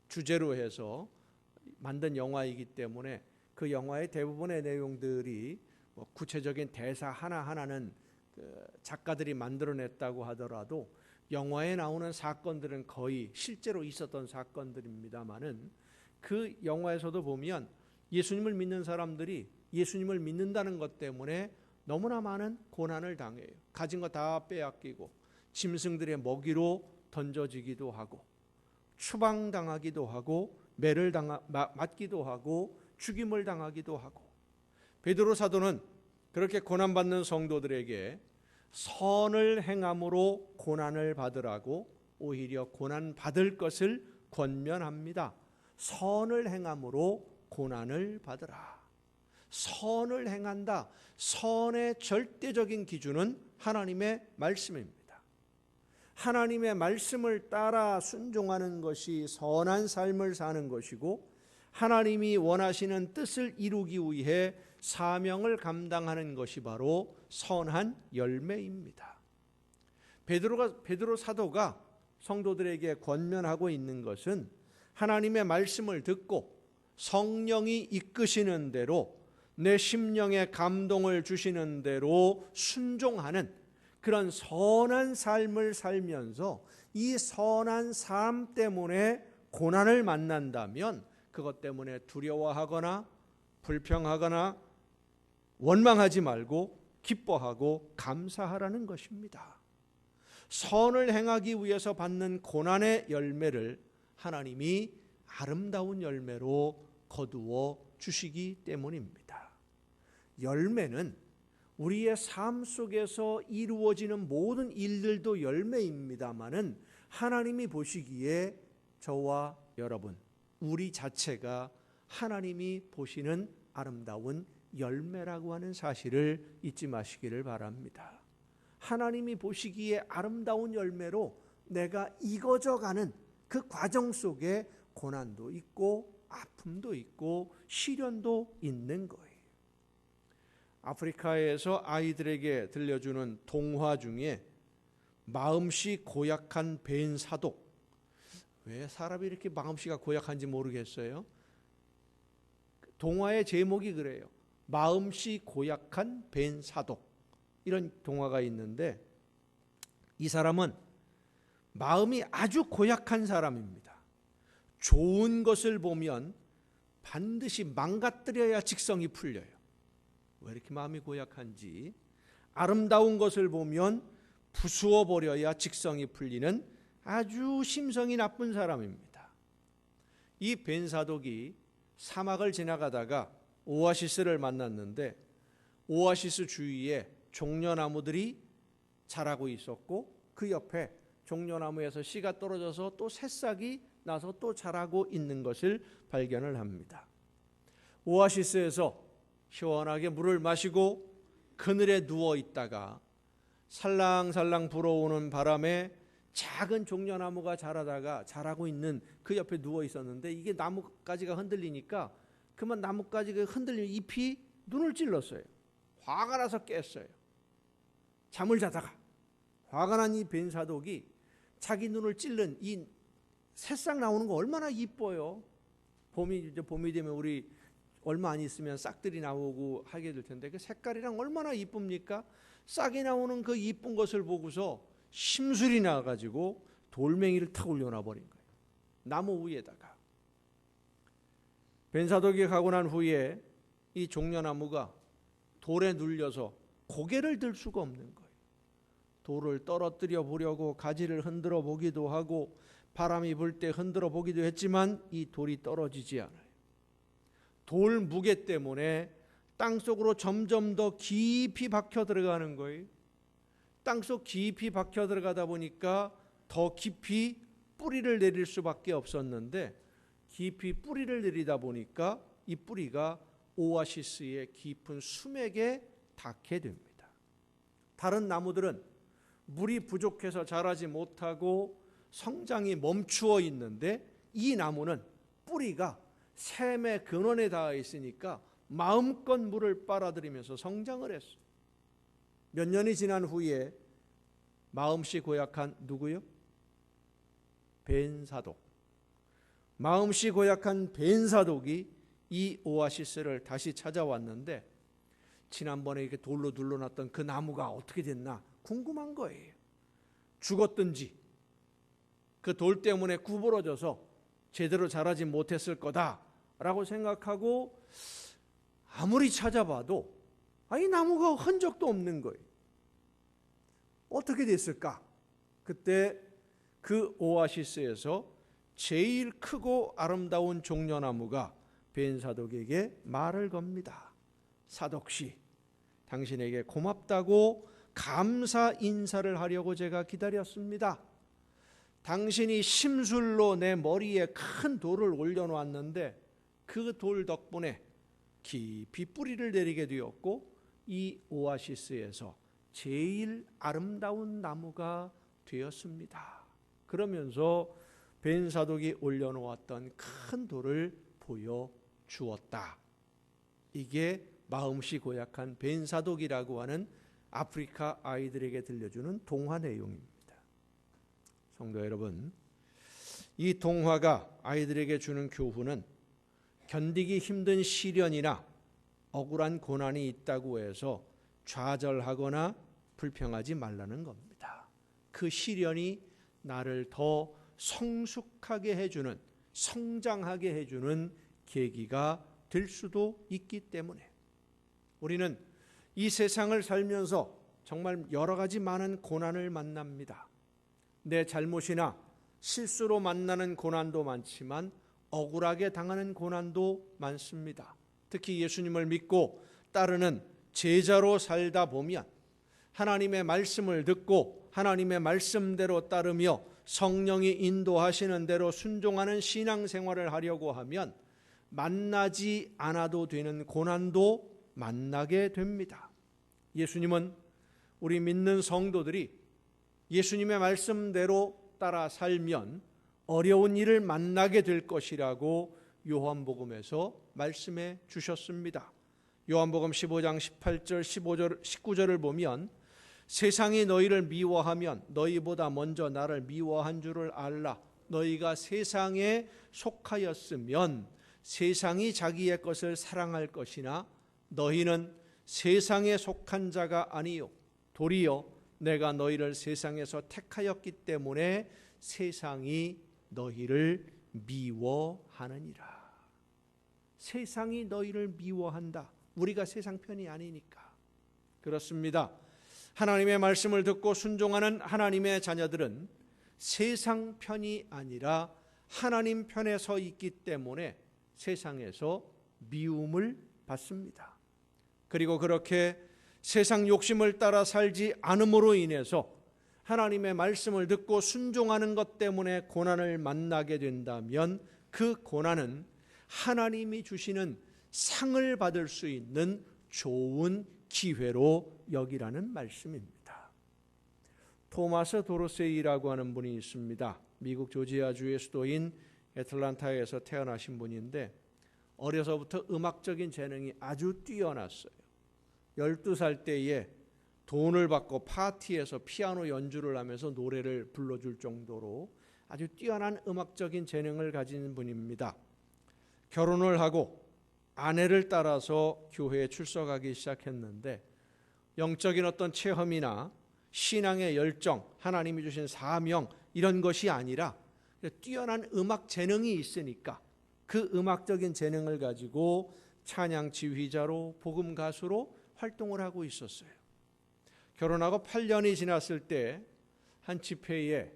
주제로 해서 만든 영화이기 때문에 그 영화의 대부분의 내용들이 구체적인 대사 하나하나는 작가들이 만들어냈다고 하더라도 영화에 나오는 사건들은 거의 실제로 있었던 사건들입니다마는, 그 영화에서도 보면 예수님을 믿는 사람들이 예수님을 믿는다는 것 때문에 너무나 많은 고난을 당해요. 가진 거 다 빼앗기고 짐승들의 먹이로 던져지기도 하고 추방당하기도 하고 매를 맞기도 하고 죽임을 당하기도 하고, 베드로 사도는 그렇게 고난받는 성도들에게 선을 행함으로 고난을 받으라고 오히려 고난받을 것을 권면합니다. 선을 행함으로 고난을 받으라. 선을 행한다. 선의 절대적인 기준은 하나님의 말씀입니다. 하나님의 말씀을 따라 순종하는 것이 선한 삶을 사는 것이고, 하나님이 원하시는 뜻을 이루기 위해 사명을 감당하는 것이 바로 선한 열매입니다. 베드로 사도가 성도들에게 권면하고 있는 것은 하나님의 말씀을 듣고 성령이 이끄시는 대로, 내 심령에 감동을 주시는 대로 순종하는 그런 선한 삶을 살면서 이 선한 삶 때문에 고난을 만난다면 그것 때문에 두려워하거나 불평하거나 원망하지 말고 기뻐하고 감사하라는 것입니다. 선을 행하기 위해서 받는 고난의 열매를 하나님이 아름다운 열매로 거두어 주시기 때문입니다. 열매는 우리의 삶 속에서 이루어지는 모든 일들도 열매입니다마는, 하나님이 보시기에 저와 여러분, 우리 자체가 하나님이 보시는 아름다운 열매라고 하는 사실을 잊지 마시기를 바랍니다. 하나님이 보시기에 아름다운 열매로 내가 익어져가는 그 과정 속에 고난도 있고 아픔도 있고 시련도 있는 거예요. 아프리카에서 아이들에게 들려주는 동화 중에 마음씨 고약한 벤 사독, 왜 사람이 이렇게 마음씨가 고약한지 모르겠어요. 동화의 제목이 그래요. 마음씨 고약한 벤 사독, 이런 동화가 있는데, 이 사람은 마음이 아주 고약한 사람입니다. 좋은 것을 보면 반드시 망가뜨려야 직성이 풀려요. 왜 이렇게 마음이 고약한지, 아름다운 것을 보면 부수어 버려야 직성이 풀리는 아주 심성이 나쁜 사람입니다. 이 벤사독이 사막을 지나가다가 오아시스를 만났는데, 오아시스 주위에 종려나무들이 자라고 있었고, 그 옆에 종려나무에서 씨가 떨어져서 또 새싹이 나서 또 자라고 있는 것을 발견을 합니다. 오아시스에서 시원하게 물을 마시고 그늘에 누워 있다가 살랑살랑 불어오는 바람에 작은 종려나무가 자라고 있는 그 옆에 누워 있었는데, 이게 나뭇가지가 흔들리니까 그만 나뭇가지가 흔들리는 잎이 눈을 찔렀어요. 화가 나서 깼어요. 잠을 자다가 화가 난 이 벤사독이 자기 눈을 찔른 이 새싹 나오는 거 얼마나 이뻐요. 봄이 되면 우리 얼마 안 있으면 싹들이 나오고 하게 될 텐데, 그 색깔이랑 얼마나 이쁩니까? 싹이 나오는 그 이쁜 것을 보고서 심술이 나가지고 돌멩이를 탁 올려놔 버린 거예요. 나무 위에다가. 벤사독이 가고 난 후에 이 종려나무가 돌에 눌려서 고개를 들 수가 없는 거예요. 돌을 떨어뜨려 보려고 가지를 흔들어 보기도 하고 바람이 불 때 흔들어 보기도 했지만 이 돌이 떨어지지 않아요. 돌 무게 때문에 땅속으로 점점 더 깊이 박혀 들어가는 거예요. 땅속 깊이 박혀 들어가다 보니까 더 깊이 뿌리를 내릴 수밖에 없었는데, 깊이 뿌리를 내리다 보니까 이 뿌리가 오아시스의 깊은 수맥에 닿게 됩니다. 다른 나무들은 물이 부족해서 자라지 못하고 성장이 멈추어 있는데, 이 나무는 뿌리가 샘의 근원에 닿아 있으니까 마음껏 물을 빨아들이면서 성장을 했어요. 몇 년이 지난 후에 마음씨 고약한 누구요? 벤사독. 마음씨 고약한 벤사독이 이 오아시스를 다시 찾아왔는데, 지난번에 이렇게 돌로 눌러놨던 그 나무가 어떻게 됐나 궁금한 거예요. 죽었든지 그 돌 때문에 구부러져서 제대로 자라지 못했을 거다라고 생각하고 아무리 찾아봐도 이 나무가 흔적도 없는 거예요. 어떻게 됐을까? 그때 그 오아시스에서 제일 크고 아름다운 종려나무가 벤사독에게 말을 겁니다. 사독씨, 당신에게 고맙다고 감사 인사를 하려고 제가 기다렸습니다. 당신이 심술로 내 머리에 큰 돌을 올려놓았는데 그 돌 덕분에 깊이 뿌리를 내리게 되었고 이 오아시스에서 제일 아름다운 나무가 되었습니다. 그러면서 벤사독이 올려놓았던 큰 돌을 보여주었다. 이게 마음씨 고약한 벤사독이라고 하는 아프리카 아이들에게 들려주는 동화 내용입니다. 성도 여러분, 이 동화가 아이들에게 주는 교훈은 견디기 힘든 시련이나 억울한 고난이 있다고 해서 좌절하거나 불평하지 말라는 겁니다. 그 시련이 나를 더 성숙하게 해주는, 성장하게 해주는 계기가 될 수도 있기 때문에 우리는 이 세상을 살면서 정말 여러 가지 많은 고난을 만납니다. 내 잘못이나 실수로 만나는 고난도 많지만 억울하게 당하는 고난도 많습니다. 특히 예수님을 믿고 따르는 제자로 살다 보면 하나님의 말씀을 듣고 하나님의 말씀대로 따르며 성령이 인도하시는 대로 순종하는 신앙생활을 하려고 하면 만나지 않아도 되는 고난도 만나게 됩니다. 예수님은 우리 믿는 성도들이 예수님의 말씀대로 따라 살면 어려운 일을 만나게 될 것이라고 요한복음에서 말씀해 주셨습니다. 요한복음 15장 18절 15절 19절을 보면 세상이 너희를 미워하면 너희보다 먼저 나를 미워한 줄을 알라. 너희가 세상에 속하였으면 세상이 자기의 것을 사랑할 것이나 너희는 세상에 속한 자가 아니요 도리어 내가 너희를 세상에서 택하였기 때문에 세상이 너희를 미워하느니라. 세상이 너희를 미워한다. 우리가 세상 편이 아니니까. 그렇습니다. 하나님의 말씀을 듣고 순종하는 하나님의 자녀들은 세상 편이 아니라 하나님 편에 서 있기 때문에 세상에서 미움을 받습니다. 그리고 그렇게 세상 욕심을 따라 살지 않음으로 인해서 하나님의 말씀을 듣고 순종하는 것 때문에 고난을 만나게 된다면 그 고난은 하나님이 주시는 상을 받을 수 있는 좋은 기회로 여기라는 말씀입니다. 토마스 도로세이라고 하는 분이 있습니다. 미국 조지아주의 수도인 애틀란타에서 태어나신 분인데 어려서부터 음악적인 재능이 아주 뛰어났어요. 12살 때에 돈을 받고 파티에서 피아노 연주를 하면서 노래를 불러줄 정도로 아주 뛰어난 음악적인 재능을 가진 분입니다. 결혼을 하고 아내를 따라서 교회에 출석하기 시작했는데 영적인 어떤 체험이나 신앙의 열정, 하나님이 주신 사명 이런 것이 아니라 뛰어난 음악 재능이 있으니까 그 음악적인 재능을 가지고 찬양 지휘자로 복음 가수로 활동을 하고 있었어요. 결혼하고 8년이 지났을 때 한 집회에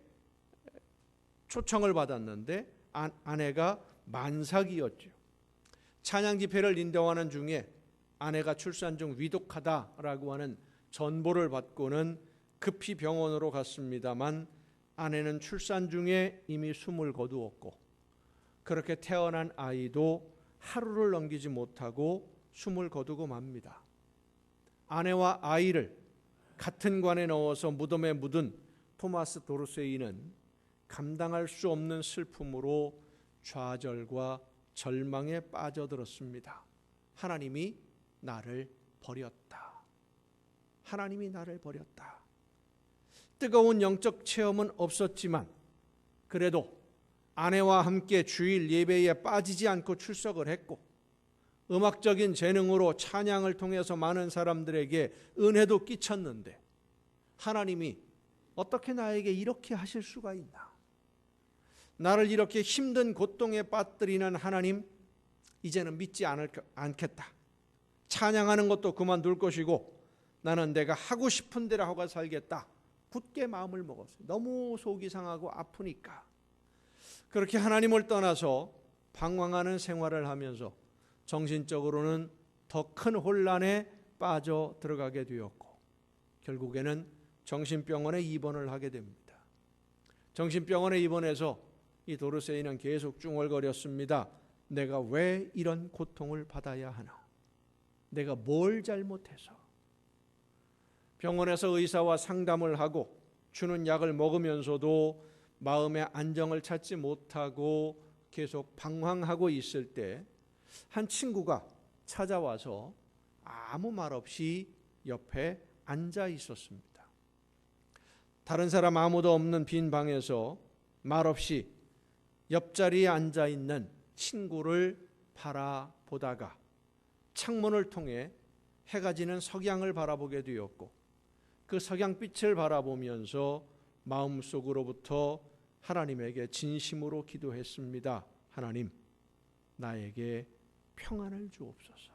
초청을 받았는데 아내가 만삭이었죠. 찬양 집회를 인도하는 중에 아내가 출산 중 위독하다라고 하는 전보를 받고는 급히 병원으로 갔습니다만 아내는 출산 중에 이미 숨을 거두었고 그렇게 태어난 아이도 하루를 넘기지 못하고 숨을 거두고 맙니다. 아내와 아이를 같은 관에 넣어서 무덤에 묻은 토마스 도르세이는 감당할 수 없는 슬픔으로 좌절과 절망에 빠져들었습니다. 하나님이 나를 버렸다. 하나님이 나를 버렸다. 뜨거운 영적 체험은 없었지만 그래도 아내와 함께 주일 예배에 빠지지 않고 출석을 했고 음악적인 재능으로 찬양을 통해서 많은 사람들에게 은혜도 끼쳤는데 하나님이 어떻게 나에게 이렇게 하실 수가 있나? 나를 이렇게 힘든 고통에 빠뜨리는 하나님 이제는 믿지 않겠다. 찬양하는 것도 그만둘 것이고 나는 내가 하고 싶은 대로 하고 살겠다. 굳게 마음을 먹었어요. 너무 속이 상하고 아프니까. 그렇게 하나님을 떠나서 방황하는 생활을 하면서 정신적으로는 더 큰 혼란에 빠져 들어가게 되었고 결국에는 정신병원에 입원을 하게 됩니다. 정신병원에 입원해서 이 도르세이는 계속 중얼거렸습니다. 내가 왜 이런 고통을 받아야 하나? 내가 뭘 잘못해서? 병원에서 의사와 상담을 하고 주는 약을 먹으면서도 마음의 안정을 찾지 못하고 계속 방황하고 있을 때 한 친구가 찾아와서 아무 말 없이 옆에 앉아 있었습니다. 다른 사람 아무도 없는 빈 방에서 말없이 옆자리에 앉아 있는 친구를 바라보다가 창문을 통해 해가 지는 석양을 바라보게 되었고 그 석양빛을 바라보면서 마음속으로부터 하나님에게 진심으로 기도했습니다. 하나님, 나에게 평안을 주옵소서.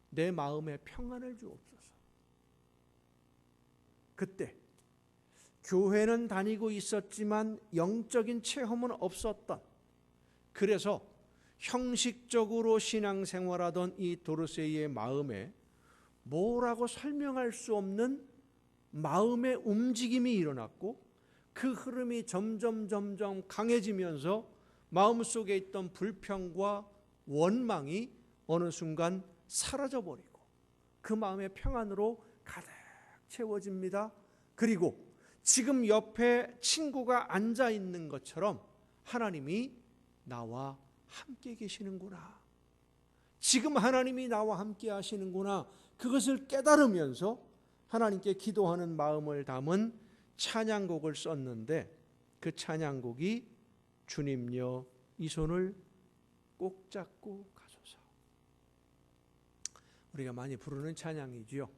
내 마음에 평안을 주옵소서. 그때 교회는 다니고 있었지만 영적인 체험은 없었던, 그래서 형식적으로 신앙생활하던 이 도르세이의 마음에 뭐라고 설명할 수 없는 마음의 움직임이 일어났고 그 흐름이 점점 강해지면서 마음속에 있던 불평과 원망이 어느 순간 사라져버리고 그 마음의 평안으로 가득 채워집니다. 그리고 지금 옆에 친구가 앉아 있는 것처럼 하나님이 나와 함께 계시는구나. 지금 하나님이 나와 함께 하시는구나. 그것을 깨달으면서 하나님께 기도하는 마음을 담은 찬양곡을 썼는데 그 찬양곡이 주님여 이 손을 꼭 잡고 가소서. 우리가 많이 부르는 찬양이지요.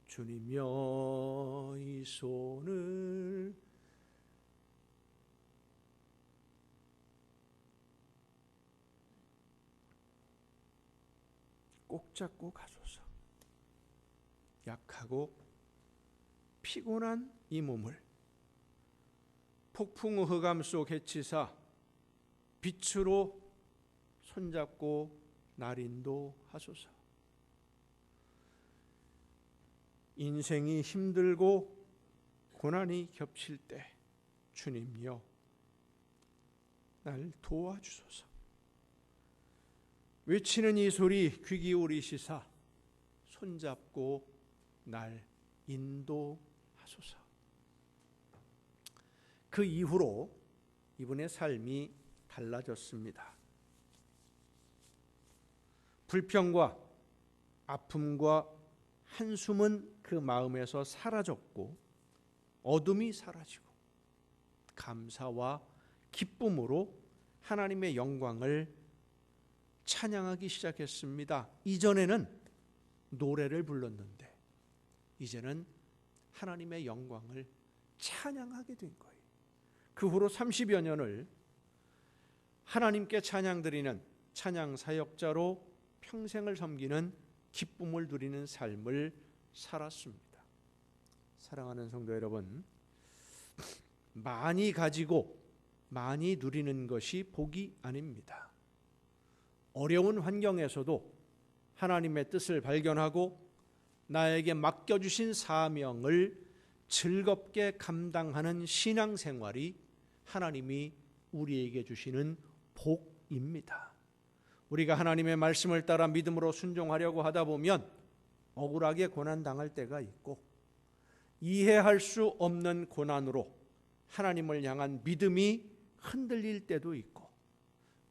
주님여 이 손을 꼭 잡고 가소서. 약하고 피곤한 이 몸을 폭풍 흑암 속 해치사 빛으로 손잡고 날 인도하소서. 인생이 힘들고 고난이 겹칠 때 주님이여 날 도와주소서. 외치는 이 소리 귀 기울이시사 손잡고 날 인도하소서. 그 이후로 이분의 삶이 달라졌습니다. 불평과 아픔과 한숨은 그 마음에서 사라졌고 어둠이 사라지고 감사와 기쁨으로 하나님의 영광을 찬양하기 시작했습니다. 이전에는 노래를 불렀는데 이제는 하나님의 영광을 찬양하게 된 거예요. 그 후로 30여 년을 하나님께 찬양드리는 찬양 사역자로 평생을 섬기는 기쁨을 누리는 삶을 살았습니다. 사랑하는 성도 여러분, 많이 가지고 많이 누리는 것이 복이 아닙니다. 어려운 환경에서도 하나님의 뜻을 발견하고 나에게 맡겨주신 사명을 즐겁게 감당하는 신앙생활이 하나님이 우리에게 주시는 복입니다. 우리가 하나님의 말씀을 따라 믿음으로 순종하려고 하다 보면 억울하게 고난당할 때가 있고 이해할 수 없는 고난으로 하나님을 향한 믿음이 흔들릴 때도 있고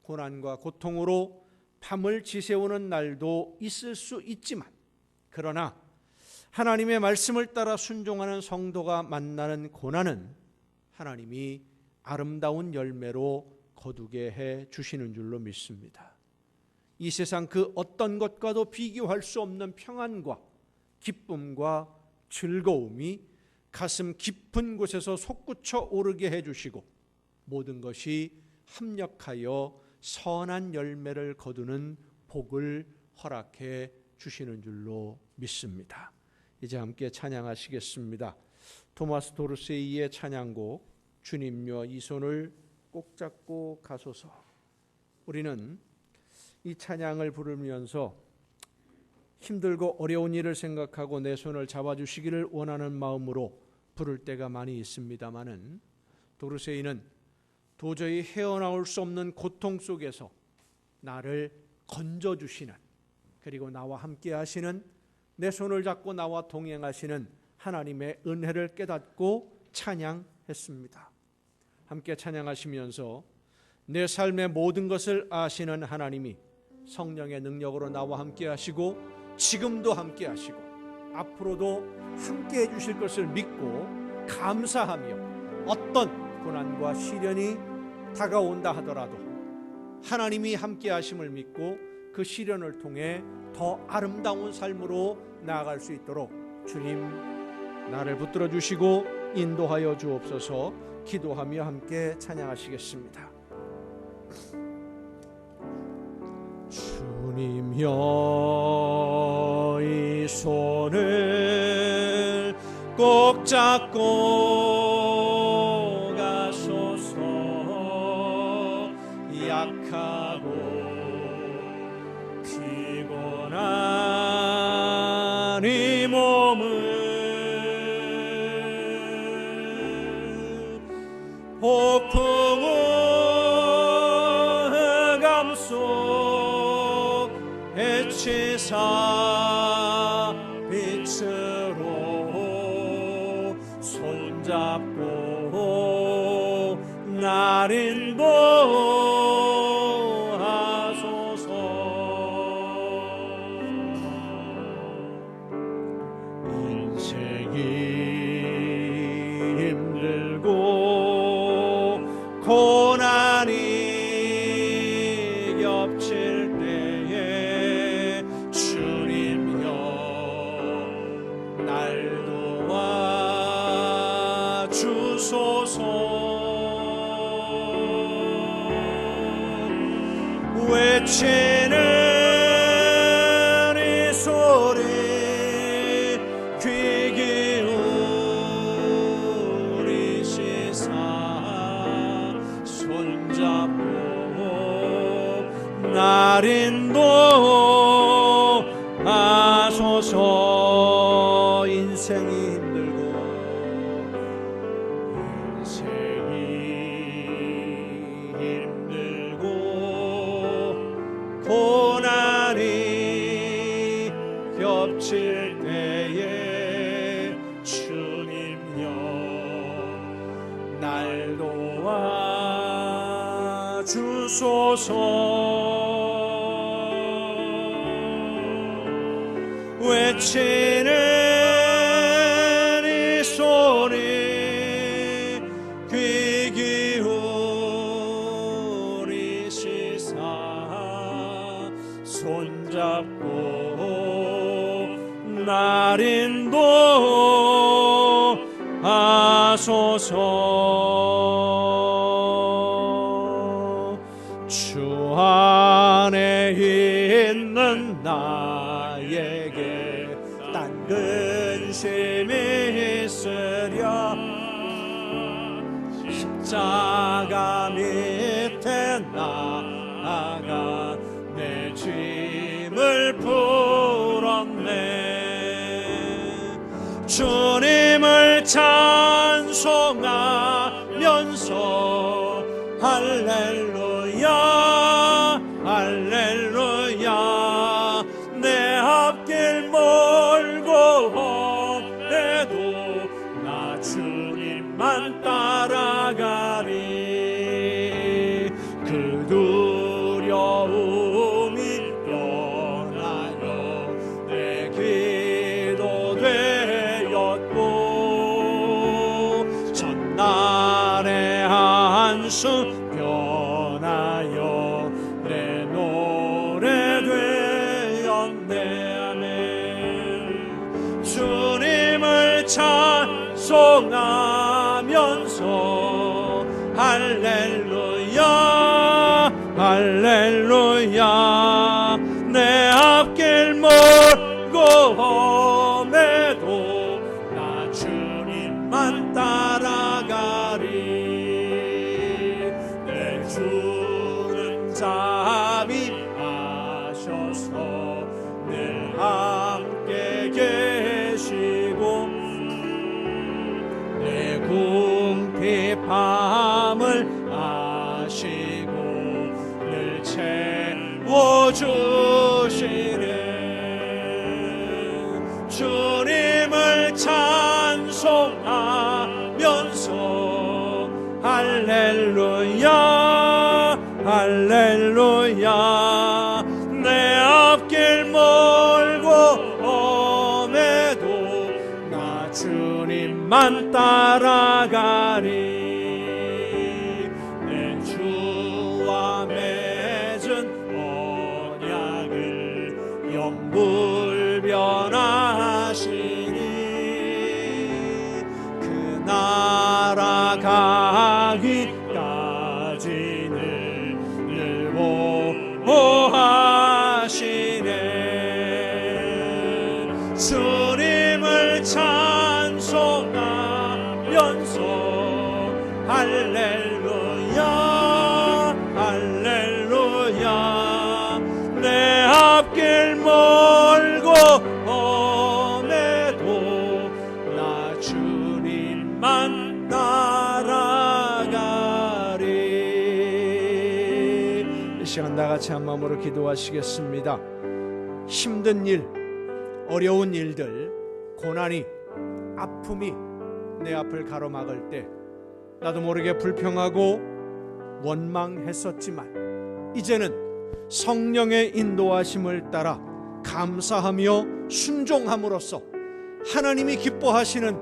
고난과 고통으로 밤을 지새우는 날도 있을 수 있지만 그러나 하나님의 말씀을 따라 순종하는 성도가 만나는 고난은 하나님이 아름다운 열매로 거두게 해 주시는 줄로 믿습니다. 이 세상 그 어떤 것과도 비교할 수 없는 평안과 기쁨과 즐거움이 가슴 깊은 곳에서 솟구쳐 오르게 해주시고 모든 것이 합력하여 선한 열매를 거두는 복을 허락해 주시는 줄로 믿습니다. 이제 함께 찬양하시겠습니다. 토마스 도르세이의 찬양곡 주님여 이 손을 꼭 잡고 가소서. 우리는 이 찬양을 부르면서 힘들고 어려운 일을 생각하고 내 손을 잡아주시기를 원하는 마음으로 부를 때가 많이 있습니다마는, 도르세이는 도저히 헤어나올 수 없는 고통 속에서 나를 건져주시는, 그리고 나와 함께 하시는, 내 손을 잡고 나와 동행하시는 하나님의 은혜를 깨닫고 찬양했습니다. 함께 찬양하시면서 내 삶의 모든 것을 아시는 하나님이 성령의 능력으로 나와 함께 하시고 지금도 함께 하시고 앞으로도 함께 해주실 것을 믿고 감사하며, 어떤 고난과 시련이 다가온다 하더라도 하나님이 함께 하심을 믿고 그 시련을 통해 더 아름다운 삶으로 나아갈 수 있도록 주님 나를 붙들어 주시고 인도하여 주옵소서. 기도하며 함께 찬양하시겠습니다. 주님여 이 손을 꼭 잡고 가소서. 약하고 피곤한 이 몸을 폭풍우 감속 해치사 빛으로 손잡고 날 인도하소서. 인생이 힘들고 고난이 겹칠 때에 주님여 날 도와 주소서. 외치는 이 소리 귀 기울이시사 손잡고 날 인도하소서. 인생이 힘들고 고난이 겹칠 때에 주님여 날 도와 주소서. 외치는 이 소리 귀 기울이시사 손잡고 날 인도하소서. 주 안에 있는 나에게 딴 근심이 있으랴. 십자가 밑에 나아가 내 짐을 풀었네. 주님을 찬송하면서 할렐루야 할렐루야. 내 앞길 멀고 험해도 나 주님만 따라가리. 그 두려움이 떠나려 내 기도 되었고 첫날의 한숨 변하여 내 노래 되었네. 아멘. 주님을 찬송하면서 할렐루야 할렐루야. 내 앞길 멀고 험해도 나 주님만 따라가리. 이 밤을 아시고 늘 채워주시네. 주님을 찬송하면서 할렐루야 할렐루야. 내 앞길 멀고 험해도 나 주님만 따라가리. 내 주와 맺은 언약을 영불변하시니 그 나라 가기까지는 늘 보호하시네. 주님을 찬송하면서 할렐루야 할렐루야. 내 앞길 멀고 험해도 나 주님만 따라가리. 이 시간 다같이 한 마음으로 기도하시겠습니다. 힘든 일, 어려운 일들, 고난이, 아픔이 내 앞을 가로막을 때 나도 모르게 불평하고 원망했었지만 이제는 성령의 인도하심을 따라 감사하며 순종함으로써 하나님이 기뻐하시는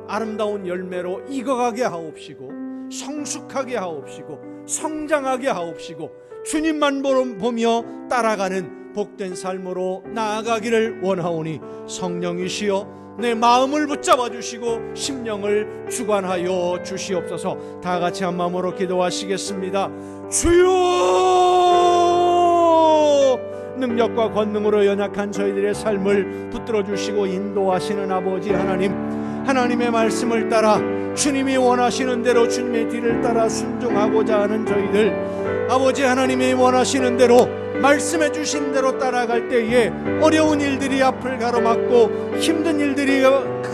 아름다운 열매로 익어가게 하옵시고 성숙하게 하옵시고 성장하게 하옵시고 주님만 보며 따라가는 복된 삶으로 나아가기를 원하오니 성령이시여 내 마음을 붙잡아 주시고 심령을 주관하여 주시옵소서. 다 같이 한 마음으로 기도하시겠습니다. 주여, 능력과 권능으로 연약한 저희들의 삶을 붙들어 주시고 인도하시는 아버지 하나님, 하나님의 말씀을 따라 주님이 원하시는 대로 주님의 뒤를 따라 순종하고자 하는 저희들, 아버지 하나님이 원하시는 대로 말씀해 주신 대로 따라갈 때에 어려운 일들이 앞을 가로막고 힘든 일들이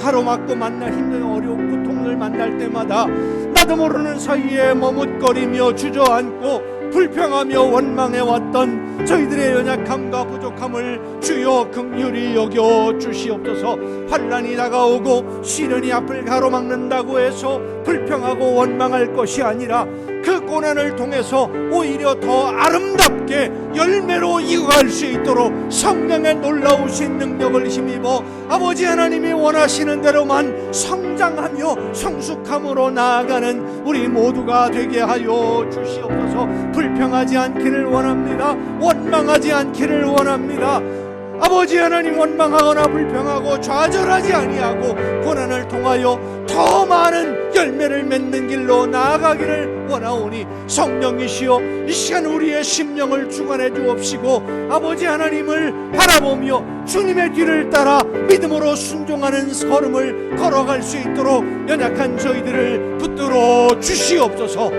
가로막고 힘든 어려운 고통을 만날 때마다 나도 모르는 사이에 머뭇거리며 주저앉고 불평하며 원망해왔던 저희들의 연약함과 부족함을 주여 긍휼히 여겨 주시옵소서. 환난이 다가오고 시련이 앞을 가로막는다고 해서 불평하고 원망할 것이 아니라 그 고난을 통해서 오히려 더 아름답게 열매로 이어갈 수 있도록 성령의 놀라우신 능력을 힘입어 아버지 하나님이 원하시는 대로만 성장하며 성숙함으로 나아가는 우리 모두가 되게 하여 주시옵소서. 불평하지 않기를 원합니다. 원망하지 않기를 원합니다. 아버지 하나님, 원망하거나 불평하고 좌절하지 아니하고 고난을 통하여 더 많은 열매를 맺는 길로 나아가기를 원하오니 성령이시여 이 시간 우리의 심령을 주관해 주옵시고 아버지 하나님을 바라보며 주님의 뒤를 따라 믿음으로 순종하는 걸음을 걸어갈 수 있도록 연약한 저희들을 붙들어 주시옵소서.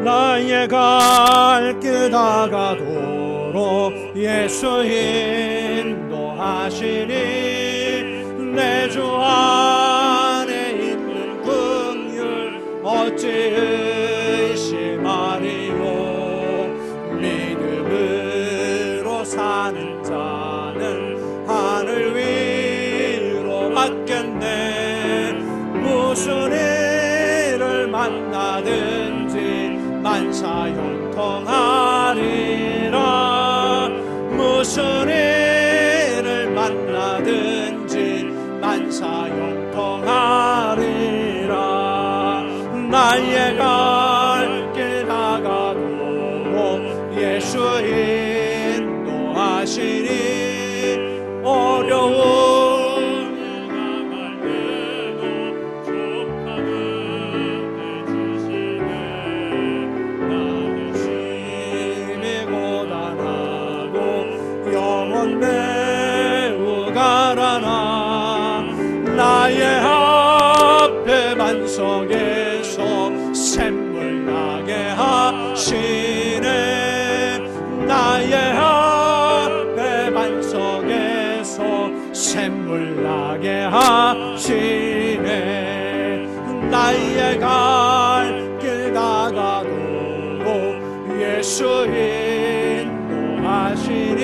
나의 갈 길 다가도록 예수 인도하시니 내 주 안에 있는 긍휼 어찌 의심하리요. 믿음으로 사는 자는 하늘 위로 갔겠네. 무슨 일을 만나든지 만사형통하리라. 무슨 일을 만나든지 만사형통하리라. 나의 갈 길 다가도록 예수 인도하시니 어려운 매우 가라나. 나의 앞에 반석에서 샘물 나게 하시네. 나의 앞에 반석에서 샘물 나게 하시네. 나의 갈 길 다가도록 예수 인도하시니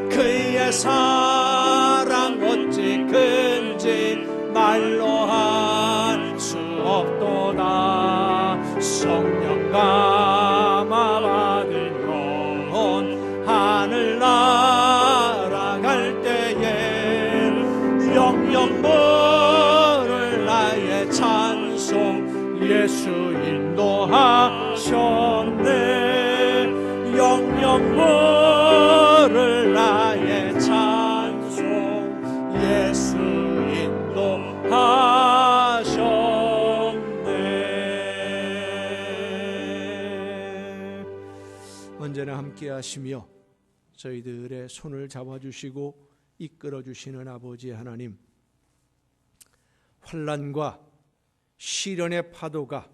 그의 사랑 어찌 큰지 말로 할 수 없도다. 성령 감화 받은 건 하늘 날아갈 때에 영영 모를 나의 찬송 예수 인도하셨네. 영영 모를 나의 찬송 예수 인도하셨네. 언제나 함께 하시며 저희들의 손을 잡아주시고 이끌어주시는 아버지 하나님, 환난과 시련의 파도가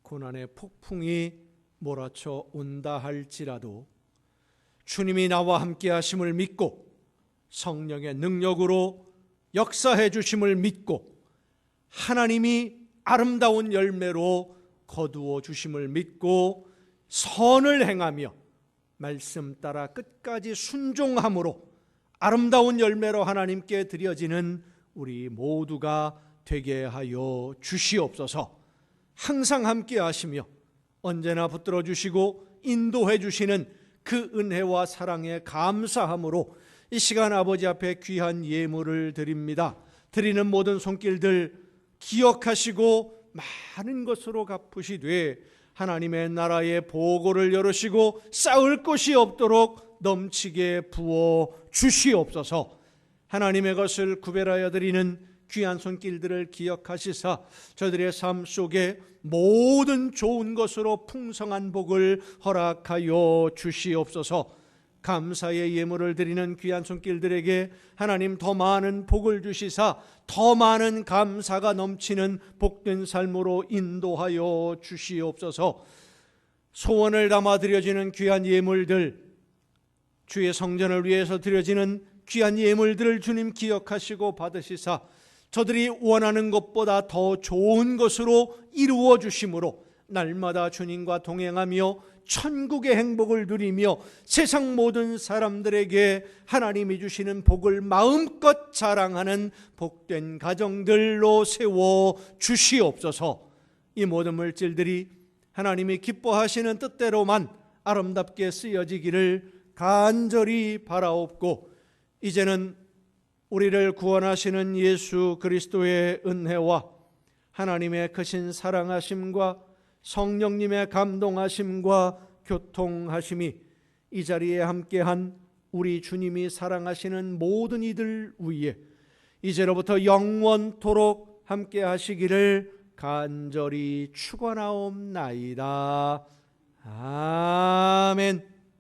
고난의 폭풍이 몰아쳐 온다 할지라도 주님이 나와 함께 하심을 믿고 성령의 능력으로 역사해 주심을 믿고 하나님이 아름다운 열매로 거두어 주심을 믿고 선을 행하며 말씀 따라 끝까지 순종함으로 아름다운 열매로 하나님께 드려지는 우리 모두가 되게 하여 주시옵소서. 항상 함께 하시며 언제나 붙들어 주시고 인도해 주시는 그 은혜와 사랑에 감사함으로 이 시간 아버지 앞에 귀한 예물을 드립니다. 드리는 모든 손길들 기억하시고 많은 것으로 갚으시되 하나님의 나라의 보고를 열으시고 쌓을 곳이 없도록 넘치게 부어 주시옵소서. 하나님의 것을 구별하여 드리는 귀한 손길들을 기억하시사 저들의 삶 속에 모든 좋은 것으로 풍성한 복을 허락하여 주시옵소서. 감사의 예물을 드리는 귀한 손길들에게 하나님 더 많은 복을 주시사 더 많은 감사가 넘치는 복된 삶으로 인도하여 주시옵소서. 소원을 담아 드려지는 귀한 예물들, 주의 성전을 위해서 드려지는 귀한 예물들을 주님 기억하시고 받으시사 저들이 원하는 것보다 더 좋은 것으로 이루어 주심으로 날마다 주님과 동행하며 천국의 행복을 누리며 세상 모든 사람들에게 하나님이 주시는 복을 마음껏 자랑하는 복된 가정들로 세워 주시옵소서. 이 모든 물질들이 하나님이 기뻐하시는 뜻대로만 아름답게 쓰여지기를 간절히 바라옵고 이제는 우리를 구원하시는 예수 그리스도의 은혜와 하나님의 크신 사랑하심과 성령님의 감동하심과 교통하심이 이 자리에 함께한 우리 주님이 사랑하시는 모든 이들 위에 이제로부터 영원토록 함께하시기를 간절히 축원하옵나이다.